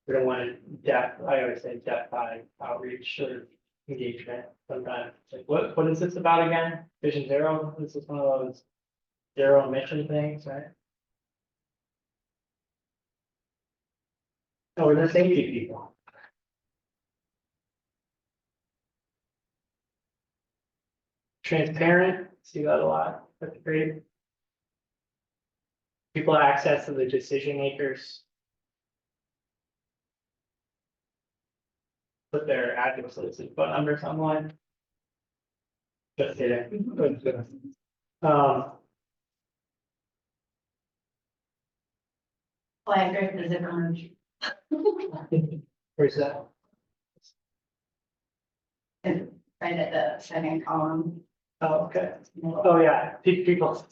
We don't want I always say depth by outreach or engagement sometimes. Like, what is this about again? Vision Zero, this is one of those zero emission things, right? Oh, we're the safety people. Transparent, see that a lot, that's great. People access to the decision makers. Put their addresses and phone numbers online. Just kidding. Flag grip is it merge? Where's that? Right at the second column. Oh, okay. Oh, yeah, people.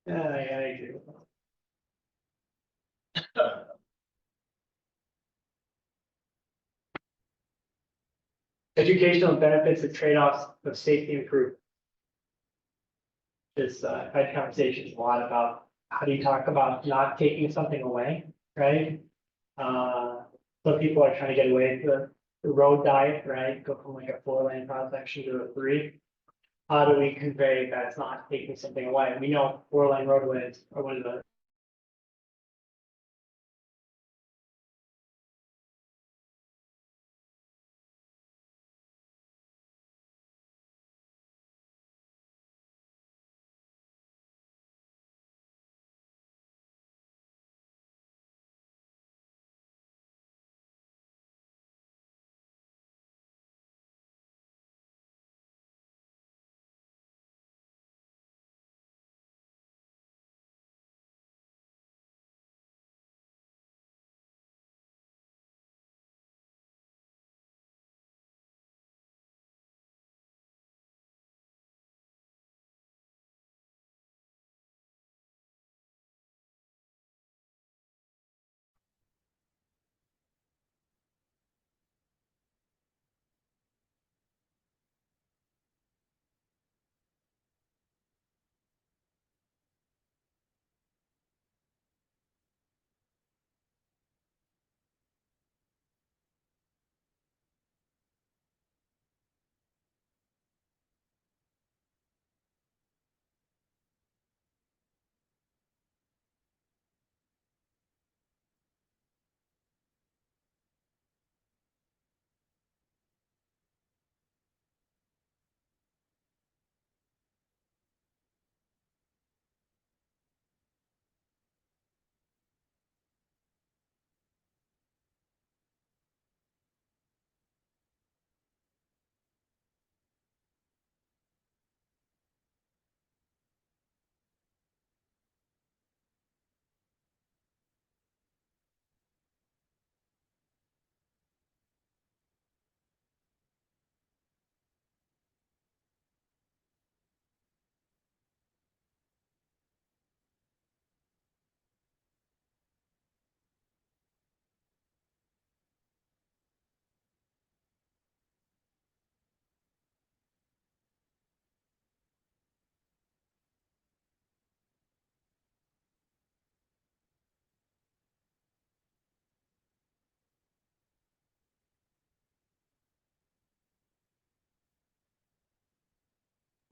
Yeah, I do. Educational benefits and trade-offs of safety improvement. This, I've had conversations a lot about how do you talk about not taking something away, right? Some people are trying to get away from the road diet, right? Go from like a 4-lane cross section to a 3. How do we convey that's not taking something away? We know 4-lane roadways are one of the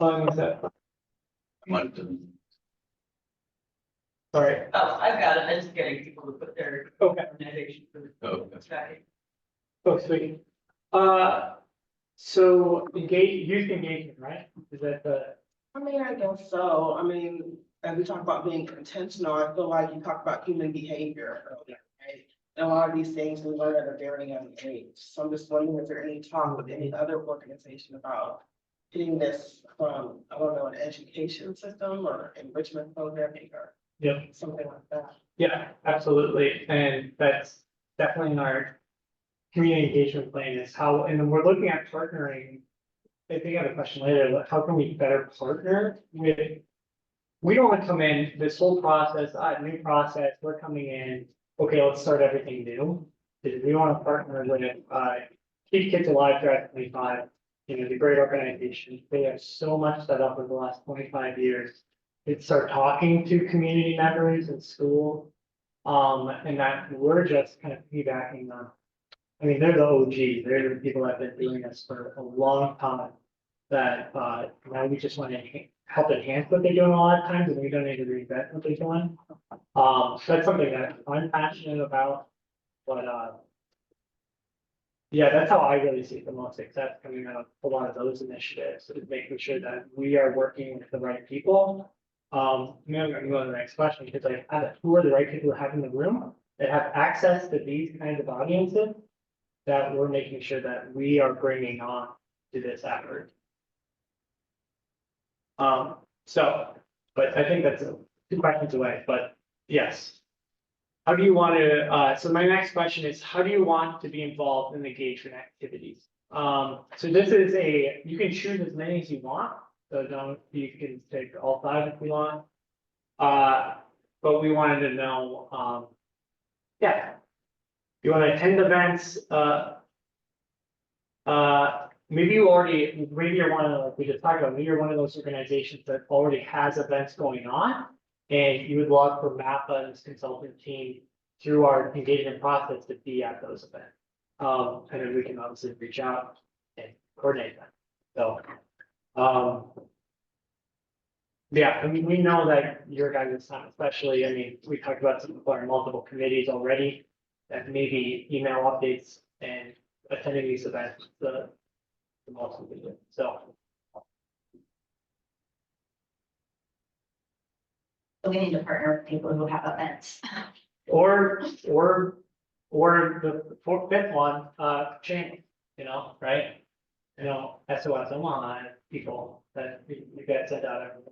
long was that? Sorry, Oh, I've got it, I'm just getting people to put their okay, organization for Oh, the tracking. oh, sweet. So youth engagement, right? Is that the, I mean, I guess so, I mean, as we talk about being intentional, I feel like you talk about human behavior earlier, right? And a lot of these things we learn at a very young age, so I'm just wondering, is there any talk with any other organization about getting this from, I don't know, an education system or enrichment programming or yeah, something like that? yeah, absolutely, and that's definitely in our community engagement plan is how, and then we're looking at partnering. I think I have a question later, like, how can we better partner with? We don't want to come in, this whole process, new process, we're coming in, okay, let's start everything new. is we want to partner with, Keep Kids Alive Drive 25. You know, the great organization, they have so much set up in the last 25 years. It's start talking to community members in school. And that we're just kind of piggybacking them. I mean, they're the OG, they're the people that have been doing this for a long time. That, now we just want to help enhance what they're doing a lot of times, and we don't need to reinvent what they're doing. So that's something that I'm passionate about, but, yeah, that's how I really see the most success coming out of a lot of those initiatives, is making sure that we are working with the right people. Maybe I'm gonna go to the next question, because like, who are the right people to have in the room that have access to these kinds of audiences? That we're making sure that we are bringing on to this effort. So, but I think that's 2 questions away, but yes. How do you want to, so my next question is, how do you want to be involved in engagement activities? So this is you can choose as many as you want, so you can take all 5 if you want. But we wanted to know, yeah. You want to attend events, maybe you're one of, like we just talked about, maybe you're one of those organizations that already has events going on. And you would love for MAPA and this consultant team through our engagement process to be at those events. And then we can obviously reach out and coordinate that. So, yeah, I mean, we know that your guys' time, especially, I mean, we talked about some of our multiple committees already. That maybe email updates and attending these events, the most we do, so. We need to partner with people who have events. Or the 5th one, channel, you know, right? You know, SOS Omaha people that you guys send out every.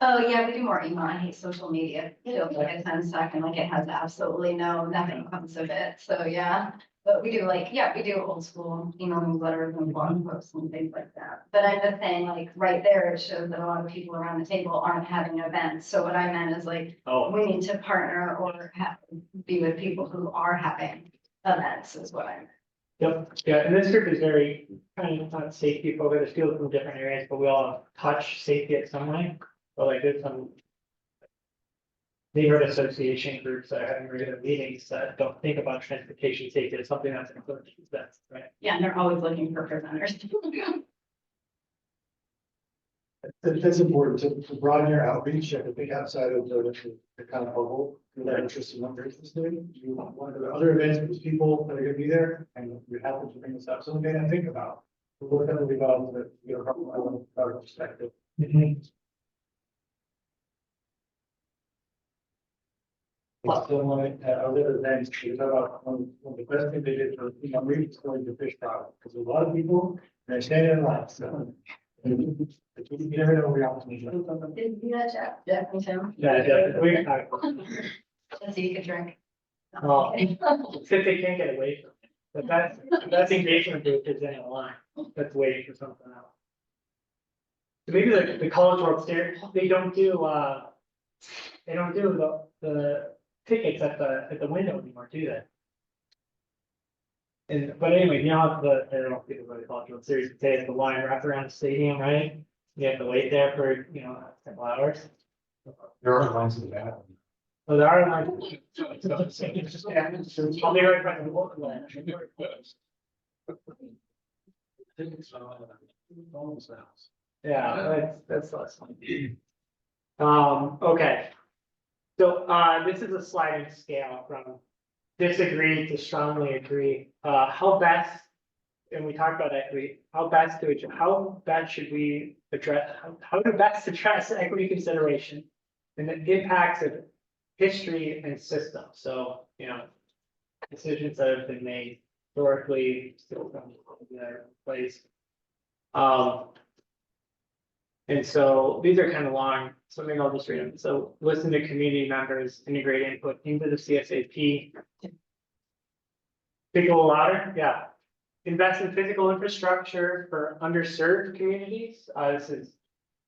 Oh, yeah, we do more email. I hate social media. It feels like a 10-second, like it has absolutely nothing comes of it. So, yeah. But we do we do old school email newsletters and blog posts and things like that. But I'm just saying, like, right there, it shows that a lot of people around the table aren't having events. So what I meant is like, we need to partner or be with people who are having events is what I meant. Yep, yeah, and this group is very kind of not safety focused, people from different areas, but we all touch safety in some way. But like there's some neighborhood association groups that are having regular meetings that don't think about transportation safety as something that's important to them, right? Yeah, and they're always looking for presenters. It's important to broaden your outreach, I think outside of the kind of bubble, that interest in what you're interested in. You want one of the other events with people that are gonna be there, and you happen to bring this up, something to think about. We're gonna be about the, you know, from our perspective. Plus, other events, you talk about one of the best things they did for, you know, really going to fish fry, because a lot of people, they're standing in line, so. You never know where you're at. Did you do that, Jeff? Jeff and Tim? Yeah, definitely. Let's see, you could drink. Oh. Since they can't get away from it, but that's engagement group is in a line, that's waiting for something else. So maybe the College World Series, they don't do the tickets at the window anymore, do they? And, but anyway, you know, I don't know if people really College World Series, say it's the line wrapped around the stadium, right? You have to wait there for, you know, a couple hours. There are lines in that. Oh, there are lines. I'll be right back. Yeah, that's less fun. Okay. So, this is a sliding scale from disagree to strongly agree. How best, and we talked about equity, how best should we address, how to best address equity consideration and the impacts of history and system. So, you know, decisions that have been made historically still come in their place. And so these are kind of long, so maybe I'll just read them. So listen to community members, integrate input into the CSAP. Speak a little louder, yeah. Invest in physical infrastructure for underserved communities. This is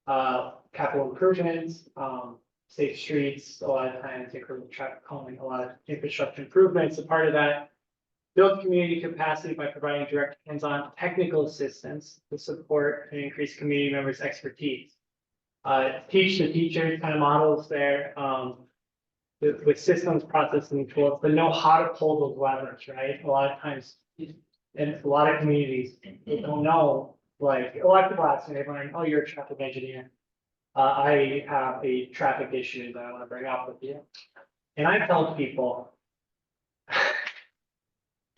capital improvements, safe streets, a lot of times incremental traffic calming, a lot of infrastructure improvements. A part of that, build community capacity by providing direct hands-on technical assistance to support and increase community members' expertise. Teach the teachers kind of models there, with systems, processes, and tools, but know how to pull those levers, right? A lot of times, in a lot of communities, they don't know, like, electrical accident, they learn, oh, you're a traffic engineer. I have a traffic issue that I want to bring up with you. And I tell people,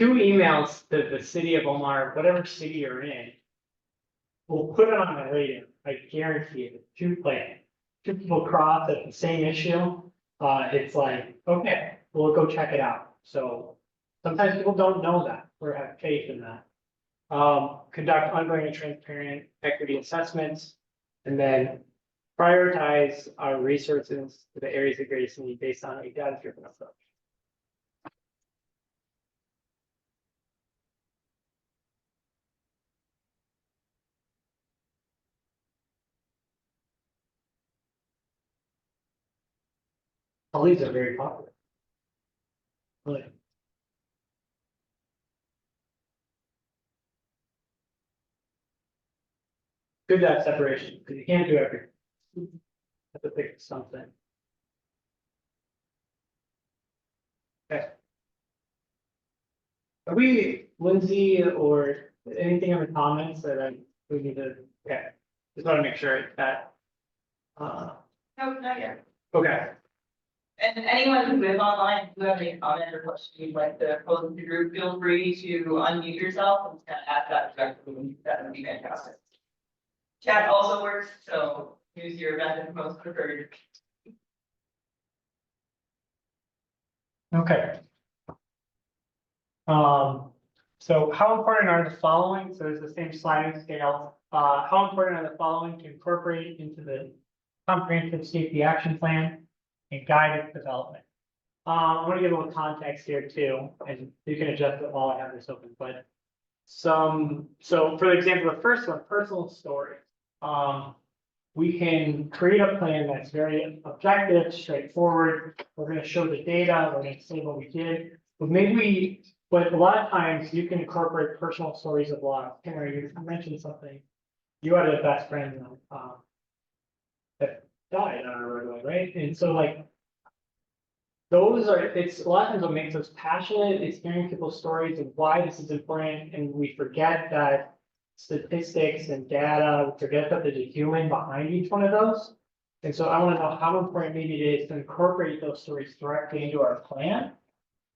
2 emails to the city of Omar, whatever city you're in, will put it on the radio. I guarantee it. 2 people cross at the same issue. It's like, okay, we'll go check it out. So sometimes people don't know that or have faith in that. Conduct ongoing and transparent equity assessments, and then prioritize our resources to the areas of greatest need based on a data-driven approach. All these are very popular. Really. Good to have separation, because you can't do everything. Have to pick something. Okay. Are we, Lindsay, or anything in the comments that we need to, okay, just want to make sure that. No, not yet. Okay, And anyone who is online, who have any comment or question you'd like to pose to the group, feel free to unmute yourself and kind of ask that directly. That would be fantastic. Chat also works, so use your method most preferred. okay. So how important are the following? So it's the same sliding scale. How important are the following to incorporate into the comprehensive safety action plan and guide its development? I want to give a little context here too, and you can adjust it while I have this open, but so for example, the first one, personal stories. We can create a plan that's very objective, straightforward. We're going to show the data, we're going to say what we did, but a lot of times you can incorporate personal stories of loss. Henry, you mentioned something. You had a best friend that died on a roadway, right? And so like, it's a lot of times what makes us passionate is hearing people's stories of why this is important, and we forget that statistics and data, we forget that there's a human behind each one of those. And so I want to know how important maybe it is to incorporate those stories directly into our plan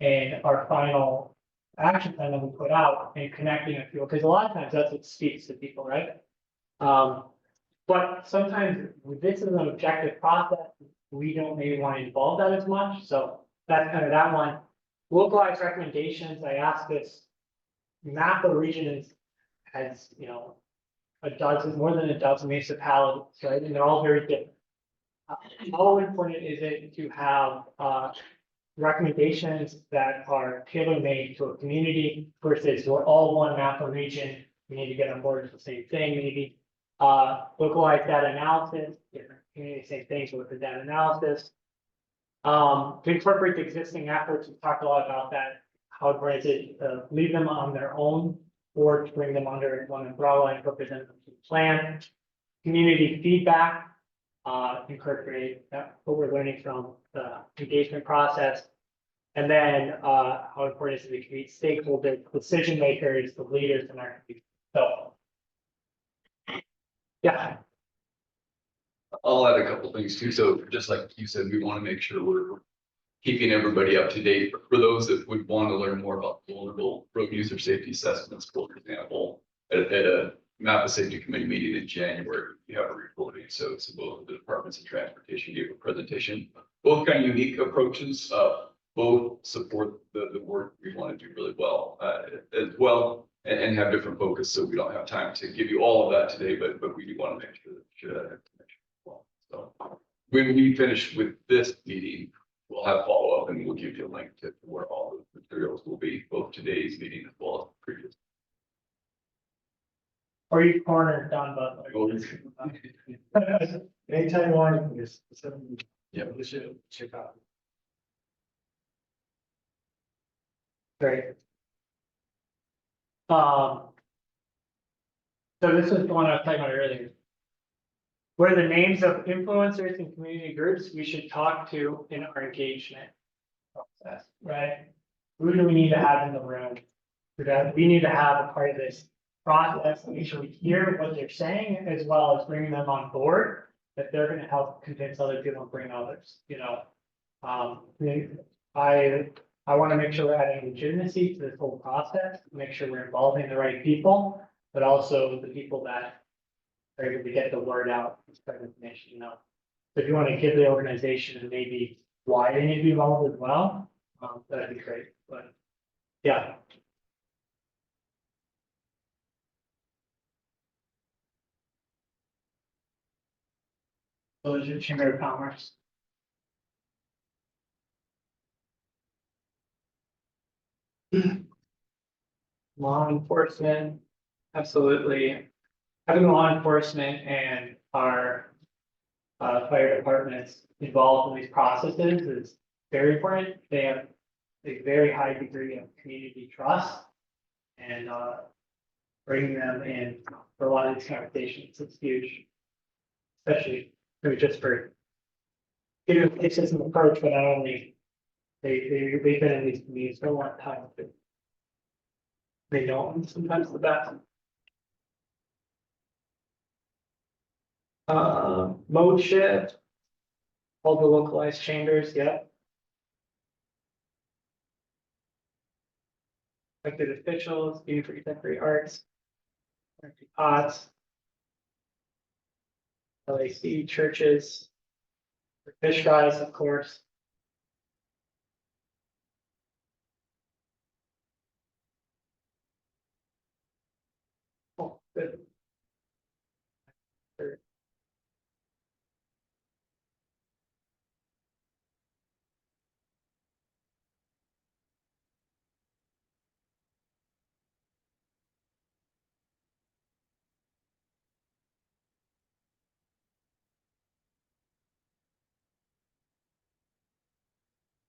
and our final action plan that we put out, and connecting a few, because a lot of times that's what speaks to people, right? But sometimes this is an objective process. We don't maybe want to involve that as much, so that's kind of that one. Localized recommendations, I asked this. MAPA region has, more than a dozen municipalities, right? And they're all very different. How important is it to have recommendations that are tailor-made to a community versus we're all one MAPA region, we need to get on board with the same thing, maybe. Localized data analysis, different communities, same things with the data analysis. To incorporate the existing efforts, we've talked a lot about that. How important is it to leave them on their own or to bring them under one umbrella and incorporate them into the plan? Community feedback, incorporate what we're learning from the engagement process. And then how important is it to create stakeholders, decision makers, the leaders in our community. So, yeah. I'll add a couple things too. So just like you said, we want to make sure we're keeping everybody up to date. For those that would want to learn more about vulnerable road user safety assessments, for example, at a MAPA Safety Committee meeting in January, we have a reporting. So both the departments of transportation gave a presentation, both kind of unique approaches, both support the work we want to do really well as well, and have different focus. So we don't have time to give you all of that today, but we do want to make sure that you have information as well. So when we finish with this meeting, we'll have follow-up and we'll give you a link to where all the materials will be, both today's meeting as well as previous. Or you cornered Don Butler. Anytime you want, you can just. Yeah. This should check out. Great. So this is the one I was talking about earlier. What are the names of influencers and community groups we should talk to in our engagement process, right? Who do we need to have in the room? We need to have a part of this process, make sure we hear what they're saying, as well as bringing them on board, that they're gonna help convince other people and bring others, you know? I wanna make sure we're adding legitimacy to this whole process, make sure we're involving the right people, but also the people that are able to get the word out, spread information, you know? So if you wanna give the organization and maybe why they need to be involved as well, that'd be great, but, yeah. Village of Chamber of Commerce. Law enforcement, absolutely. Having law enforcement and our fire departments involved in these processes is very important. They have a very high degree of community trust. And bringing them in for a lot of these conversations is huge. Especially, just for giving a system approach, but not only they've been in these communities for a long time. They know them sometimes the best. Mode shift. All the localized chambers, yep. Elected officials, being for contemporary arts. Pods. LAC churches. Fish guys, of course. Oh, good.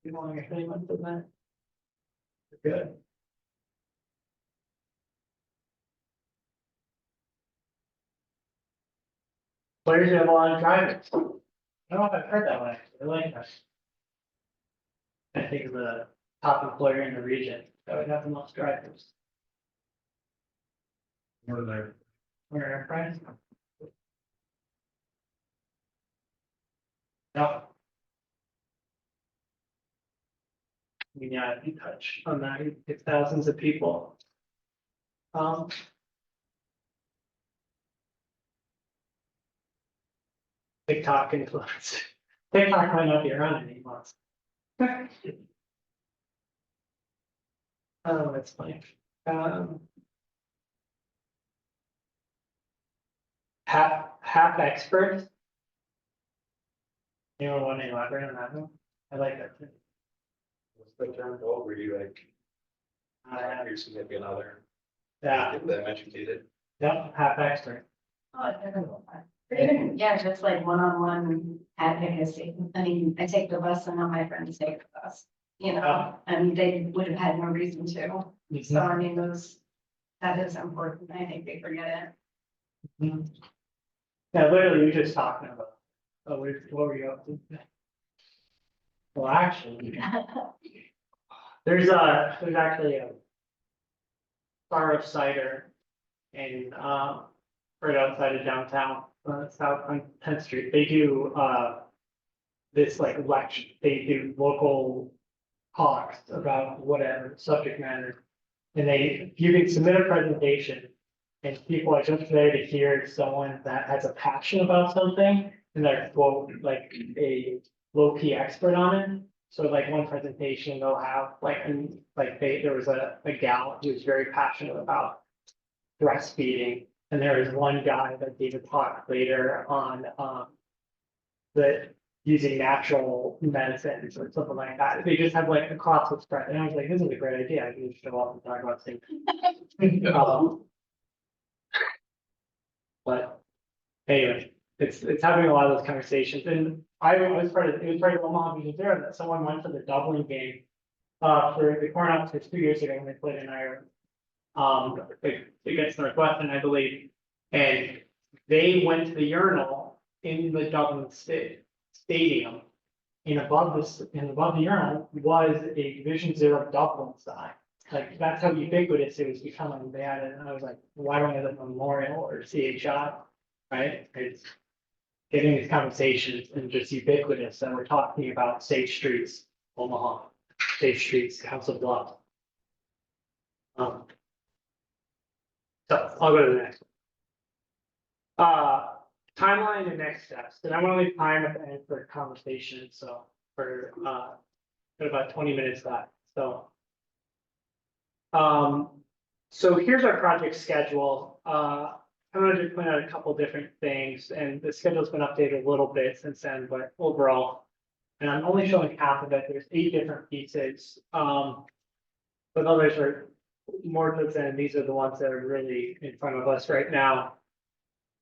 You want to get anyone for that? Good. Players have a lot of drivers. I don't know if I've heard that one. I like that. I think of the top employer in the region that would have the most drivers. More than there. Or enterprise. No. I mean, yeah, if you touch on that, it's thousands of people. TikTok influence. TikTok might not be around anymore. Oh, that's funny. Half expert. Anyone want to elaborate on that one? I like that too. What's the term goal? Were you like, your significant other? Yeah, Get them educated. yep, half expert. Oh, or even, yeah, just like one-on-one advocacy. I mean, I take the bus and now my friends take the bus, you know, and they would have had no reason to. So I mean, that is important. I think they forget Mhm. Yeah, literally, you're just talking about, oh, what were you up to? Well, actually, it. there's actually a bar of cider in, right outside of downtown, south on 10th Street. They do, this like lecture, they do local talks about whatever subject matter. And you can submit a presentation and people are just there to hear someone that has a passion about something and they're quote like a low key expert on it. So like one presentation they'll have there was a gal who was very passionate about breastfeeding. And there was one guy that gave a talk later on that using natural medicines or something like that. They just have like a cross with spread. And I was like, this is a great idea. I can just show up and talk about things. But anyway, it's having a lot of those conversations. And I was it was part of Omaha Music there that someone went to the Dublin game for the Corn Huskers 2 years ago when they played in Ireland. against Northwestern, I believe. And they went to the urinal in the Dublin Stadium. And above the urinal was a Division Zero Dublin sign. Like, that's how ubiquitous it was becoming. They had it, and I was like, why don't we have a memorial or CHI, right? It's getting these conversations and just ubiquitous, and we're talking about safe streets, Omaha, safe streets, Council Bluffs. So I'll go to the next one. Timeline and next steps, and I want to leave time at the end for conversation, so got about 20 minutes left, so. So here's our project schedule. I'm gonna just point out a couple different things, and the schedule's been updated a little bit since then, but overall. And I'm only showing half of it, there's 8 different pieces, but others are more towards the end. These are the ones that are really in front of us right now.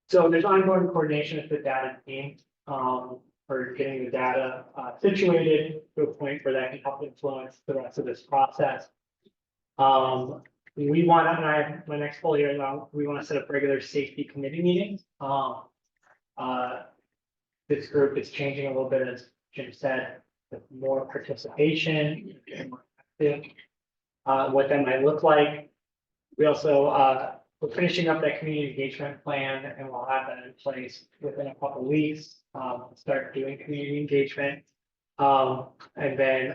So there's ongoing coordination with the data team, for getting the data, situated to a point where that can help influence the rest of this process. We want, and I have my next goal here, we want to set up regular safety committee meetings. This group is changing a little bit, as Jim said, with more participation, and more active. What that might look like. We also, we're finishing up that community engagement plan, and we'll have that in place within a couple of weeks, start doing community engagement. And then,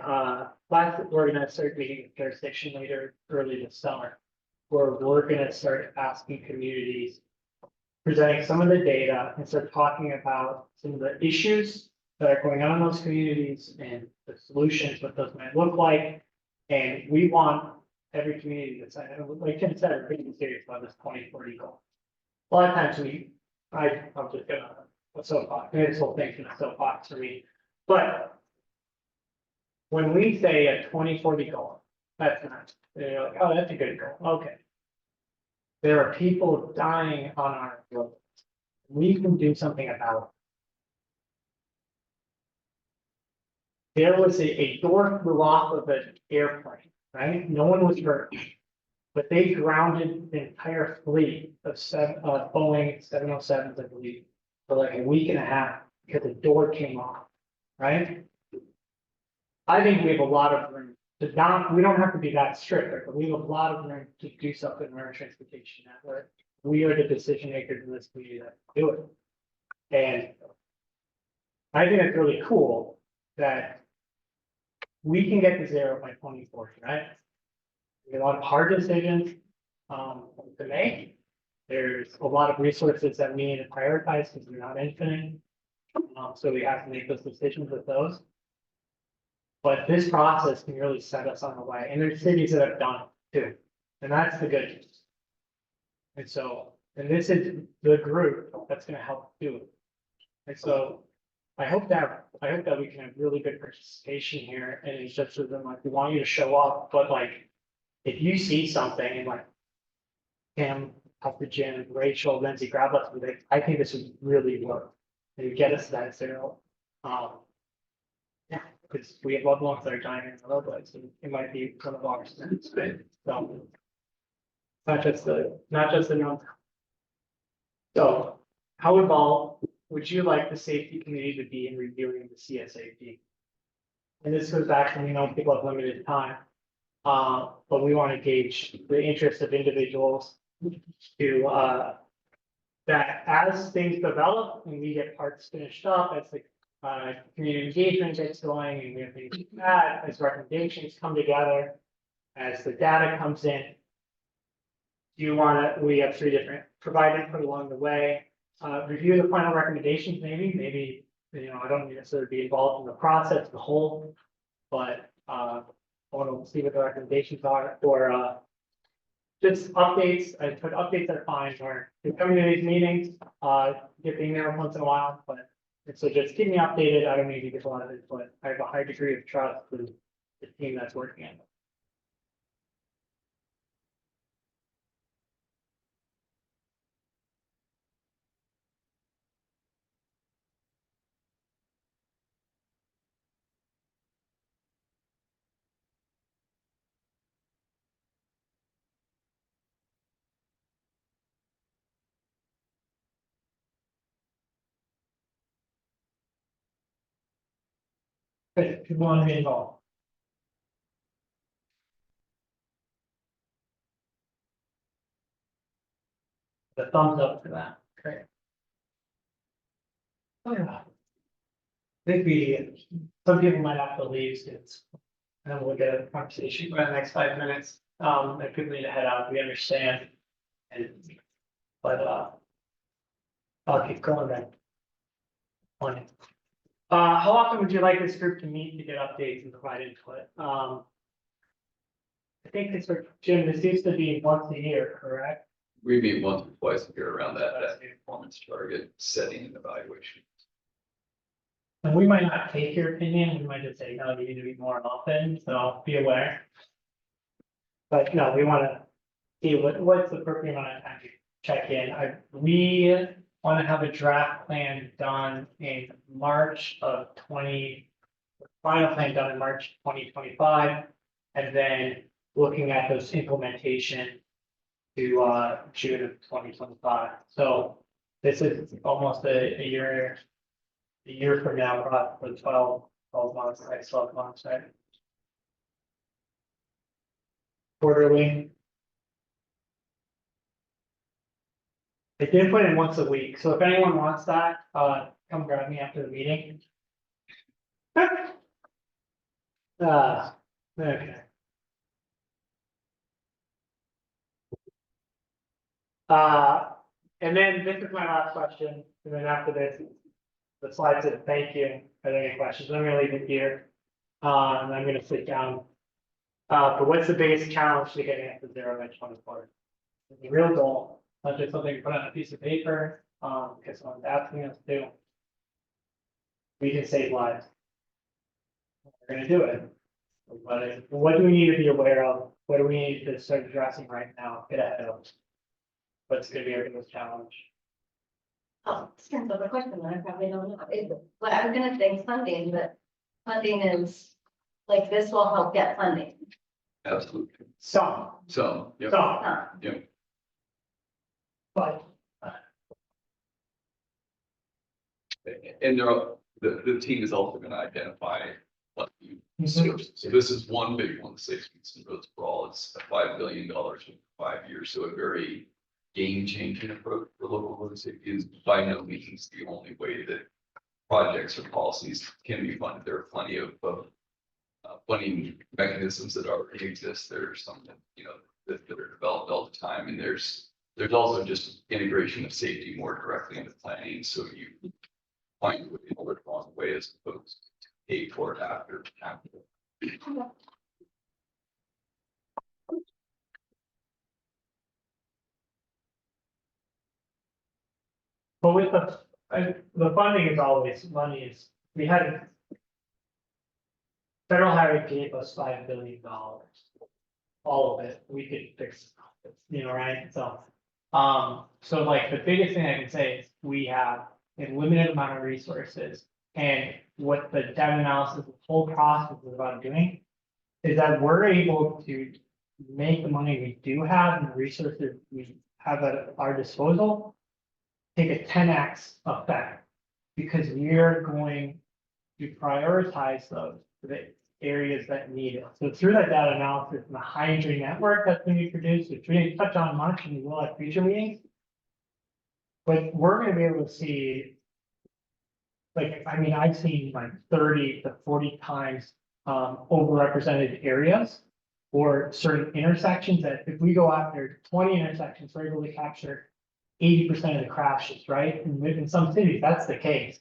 last, we're gonna start meeting with jurisdiction later early this summer. Where we're gonna start asking communities, presenting some of the data and start talking about some of the issues that are going on in those communities and the solutions, what those might look like. And we want every community that's, like Tim said, we're pretty serious about this 2040 goal. A lot of times I'm just gonna, a soapbox, maybe this whole thing's a soapbox for me, but when we say a 2040 goal, that's not, they're like, oh, that's a good goal, okay. There are people dying on our roads. We can do something about it. There was a door flew off of an airplane, right? No one was hurt. But they grounded the entire fleet of Boeing 707s, I believe, for like a week and a half because the door came off, right? I think we have a lot of room to not, we don't have to be that strict, but we have a lot of room to do something in our transportation network. We are the decision makers in this community that do it. And I think it's really cool that we can get to zero by 2040, right? We have a lot of hard decisions to make. There's a lot of resources that we need to prioritize because they're not infinite. So we have to make those decisions with those. But this process can really set us on the way. And there's cities that have done it too. And that's the good news. And so, and this is the group that's going to help do it. And so I hope that we can have really good participation here. And it's just like, we want you to show up, but like, if you see something and like Pam, Dr. Jen, Rachel, Lindsay, grab us with it, I think this would really work. And get us to that zero. Yeah, because we have loved ones that are dying in the roadways, and it might be one of ours. So not just the number. So how involved would you like the safety committee to be in reviewing the CSAP? And this goes back to, people have limited time. But we want to gauge the interest of individuals to, that as things develop and we get parts finished up, as the community engagement gets going and we have things like that, as recommendations come together, as the data comes in. Do you want to, we have 3 different, provide input along the way, review the final recommendations, maybe, I don't necessarily be involved in the process, the whole, but I want to see what the recommendations are, or just updates. I put updates are fine, or you're coming to these meetings, get the email once in a while, but so just keep me updated. I don't need to get a lot of it, but I have a high degree of trust with the team that's working on it. If you want to be involved. The thumbs up for that, great. Oh, yeah. Think some people might have to leave, since, and we'll get a conversation for the next 5 minutes, if people need to head out, we understand. And, but, I'll keep going then. On. How often would you like this group to meet to get updates and provide input? I think it's for Jim, this used to be once a year, correct? We meet once or twice a year around that performance target setting and evaluation. And we might not take your opinion, we might just say, no, you need to be more often, so be aware. But no, we wanna see what's the appropriate amount of time to check in. We wanna have a draft plan done in March of final plan done in March 2025. And then looking at those implementation to June of 2025. So this is almost a year from now, about for 12 months, right, 12 months, right? Quarterly. They did put in once a week, so if anyone wants that, come grab me after the meeting. Okay. And then this is my last question, and then after this, the slide said, thank you, are there any questions? I'm gonna leave it here. And I'm gonna sit down. But what's the biggest challenge to getting it to 0 by 24? The real goal, not just something you put on a piece of paper, because someone's asking us to. We can save lives. We're gonna do it. But what do we need to be aware of? What do we need to start addressing right now? Get ahead of. What's gonna be our biggest challenge? Oh, that's a question that I probably don't know. But I was gonna say funding, but funding is, like, this will help get funding. Absolutely. Some, So, yeah, Huh. but and the team is also gonna identify what you Mhm. sources. So this is one big one, Safe Streets and Roads for All. It's $5 billion for 5 years. So a very game-changing approach for local road safety is by no means the only way that projects or policies can be funded. There are plenty of funding mechanisms that already exist. There's some that, that are developed all the time, and there's also just integration of safety more directly into planning, so you find it in the wrong way as opposed to pay for it after. But with the funding is always, money is, we had. Federal highway gave us $5 billion. All of it, we could fix, right, so. So like the biggest thing I can say is we have a limited amount of resources. And what the data analysis, the whole process is about doing. Is that we're able to make the money we do have and the resources we have at our disposal. Take a 10x effect, because we're going to prioritize those for the areas that need it. So through that data analysis and the high injury network that's going to be produced, which we didn't touch on much and we will have future meetings. But we're going to be able to see, like, I mean, I've seen like 30 to 40 times overrepresented areas or certain intersections that if we go after 20 intersections, we're able to capture 80% of the crashes, right? And in some cities, that's the case.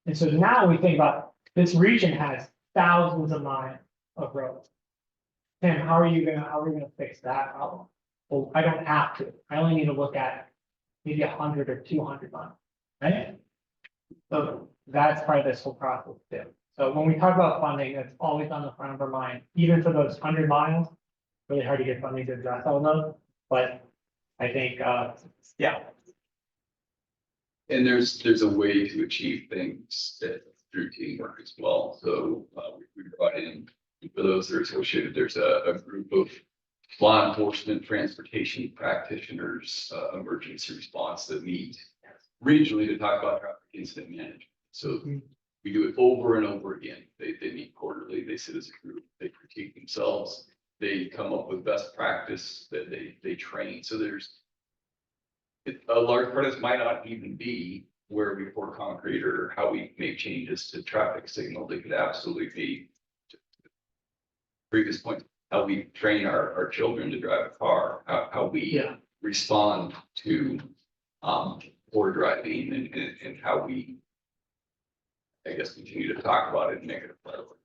And so now we think about this region has thousands of miles of roads. Tim, how are we gonna fix that problem? Well, I don't have to. I only need to look at maybe 100 or 200 miles, right? So that's part of this whole process too. So when we talk about funding, it's always on the front of our mind, even for those 100 miles. Really hard to get funding to address all of those, but I think, yeah. And there's a way to achieve things through teamwork as well. So we brought in, for those that are associated, there's a group of law enforcement, transportation practitioners, emergency response that meet regionally to talk about traffic incident management. So we do it over and over again. They meet quarterly, they sit as a group, they critique themselves, they come up with best practice that they train. So there's a large part of this might not even be where we pour concrete or how we make changes to traffic signal. They could absolutely be, to the previous point, how we train our children to drive a car, how we Yeah. respond to poor driving and how we, I guess, continue to talk about it and make it a priority.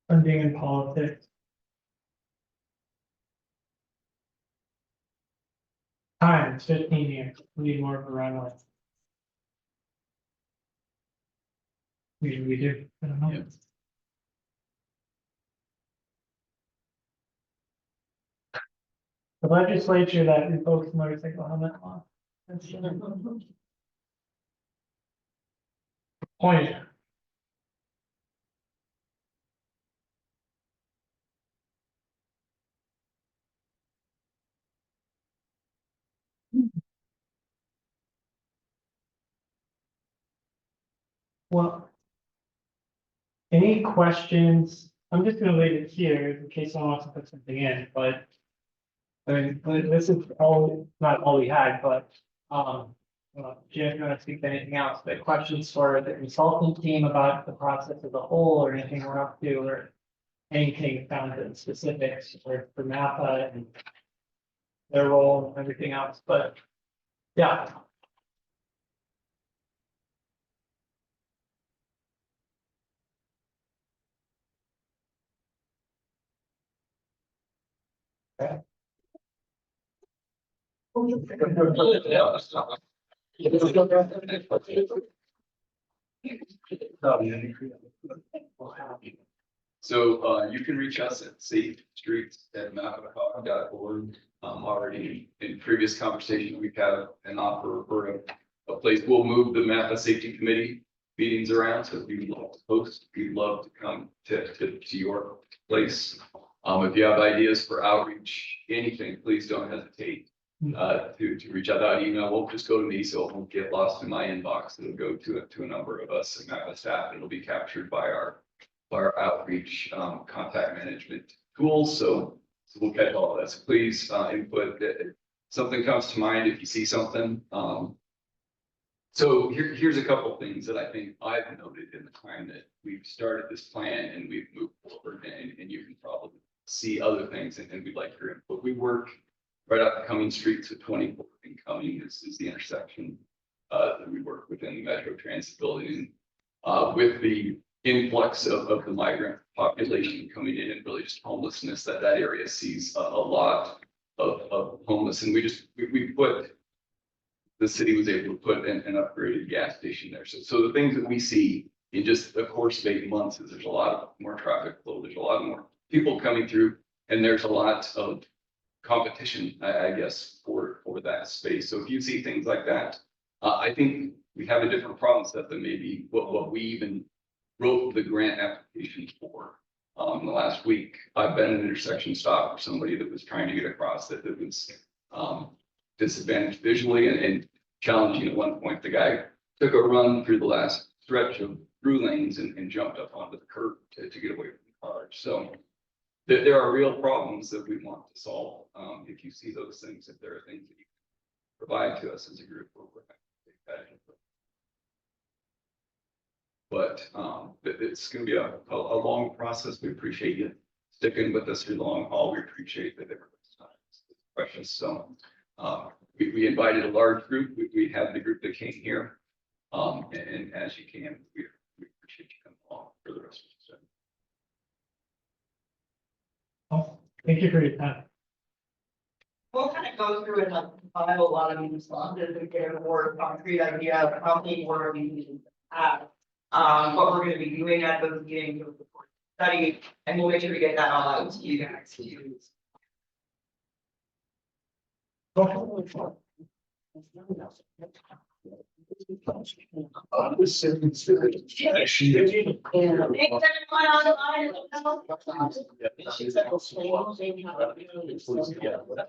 Funding in politics. Time, it's 15 years, we need more of a runway. We do, I don't know. Yeah. The legislature that revokes motorcycle helmet law. That's the other point. Well. Any questions? I'm just gonna leave it here in case someone wants to put something in, but. I mean, this is all, not all we had, but, Jim, if you want to speak to anything else, but questions for the consultant team about the process as a whole, or anything we're up to, or. Anything found in specifics for MAPA and. Their role and everything else, but, yeah. So you can reach us at safestreets@mappa.org. Already in previous conversation, we've had an offer for a place. We'll move the MAPA Safety Committee meetings around. So if you'd love to host, we'd love to come to your place. If you have ideas for outreach, anything, please don't hesitate to reach out. That email won't just go to me, so it won't get lost in my inbox. It'll go to a number of us and MAPA staff, and it'll be captured by our outreach contact management tools. So we'll catch all of that. So please input. If something comes to mind, if you see something. So here's a couple things that I think I've noted in the time that we've started this plan and we've moved forward, and you can probably see other things, and we'd like your input. We work right off the Cumming Street to 24th and Cumming is the intersection that we work within the Metro Transit building. With the influx of the migrant population coming in and really just homelessness, that area sees a lot of homeless. And we put, the city was able to put an upgraded gas station there. So the things that we see in just the course of 8 months is there's a lot more traffic flow, there's a lot more people coming through, and there's a lot of competition, I guess, for that space. So if you see things like that, I think we have a different problem set than maybe what we even wrote the grant application for. In the last week, I've been at an intersection stop for somebody that was trying to get across that was disadvantaged visually and challenging at one point. The guy took a run through the last stretch of through lanes and jumped up onto the curb to get away from the cars. So there are real problems that we want to solve. If you see those things, if there are things that you can provide to us as a group, we're happy to take that input. But it's going to be a long process. We appreciate you sticking with us through the long haul. We appreciate that everybody's time is precious. So we invited a large group. We had the group that came here. And as you can, we appreciate you coming along for the rest of the study. Thank you for your time. We'll kind of go through and compile a lot of these responses and get a more concrete idea of how many more we need to have. What we're gonna be doing at those meetings with the study, and we'll make sure to get that all out to you guys to use. This is- Yeah. She- And Thanks everyone on the line. she's like, "Oh, so, you know, they have, you know, it's-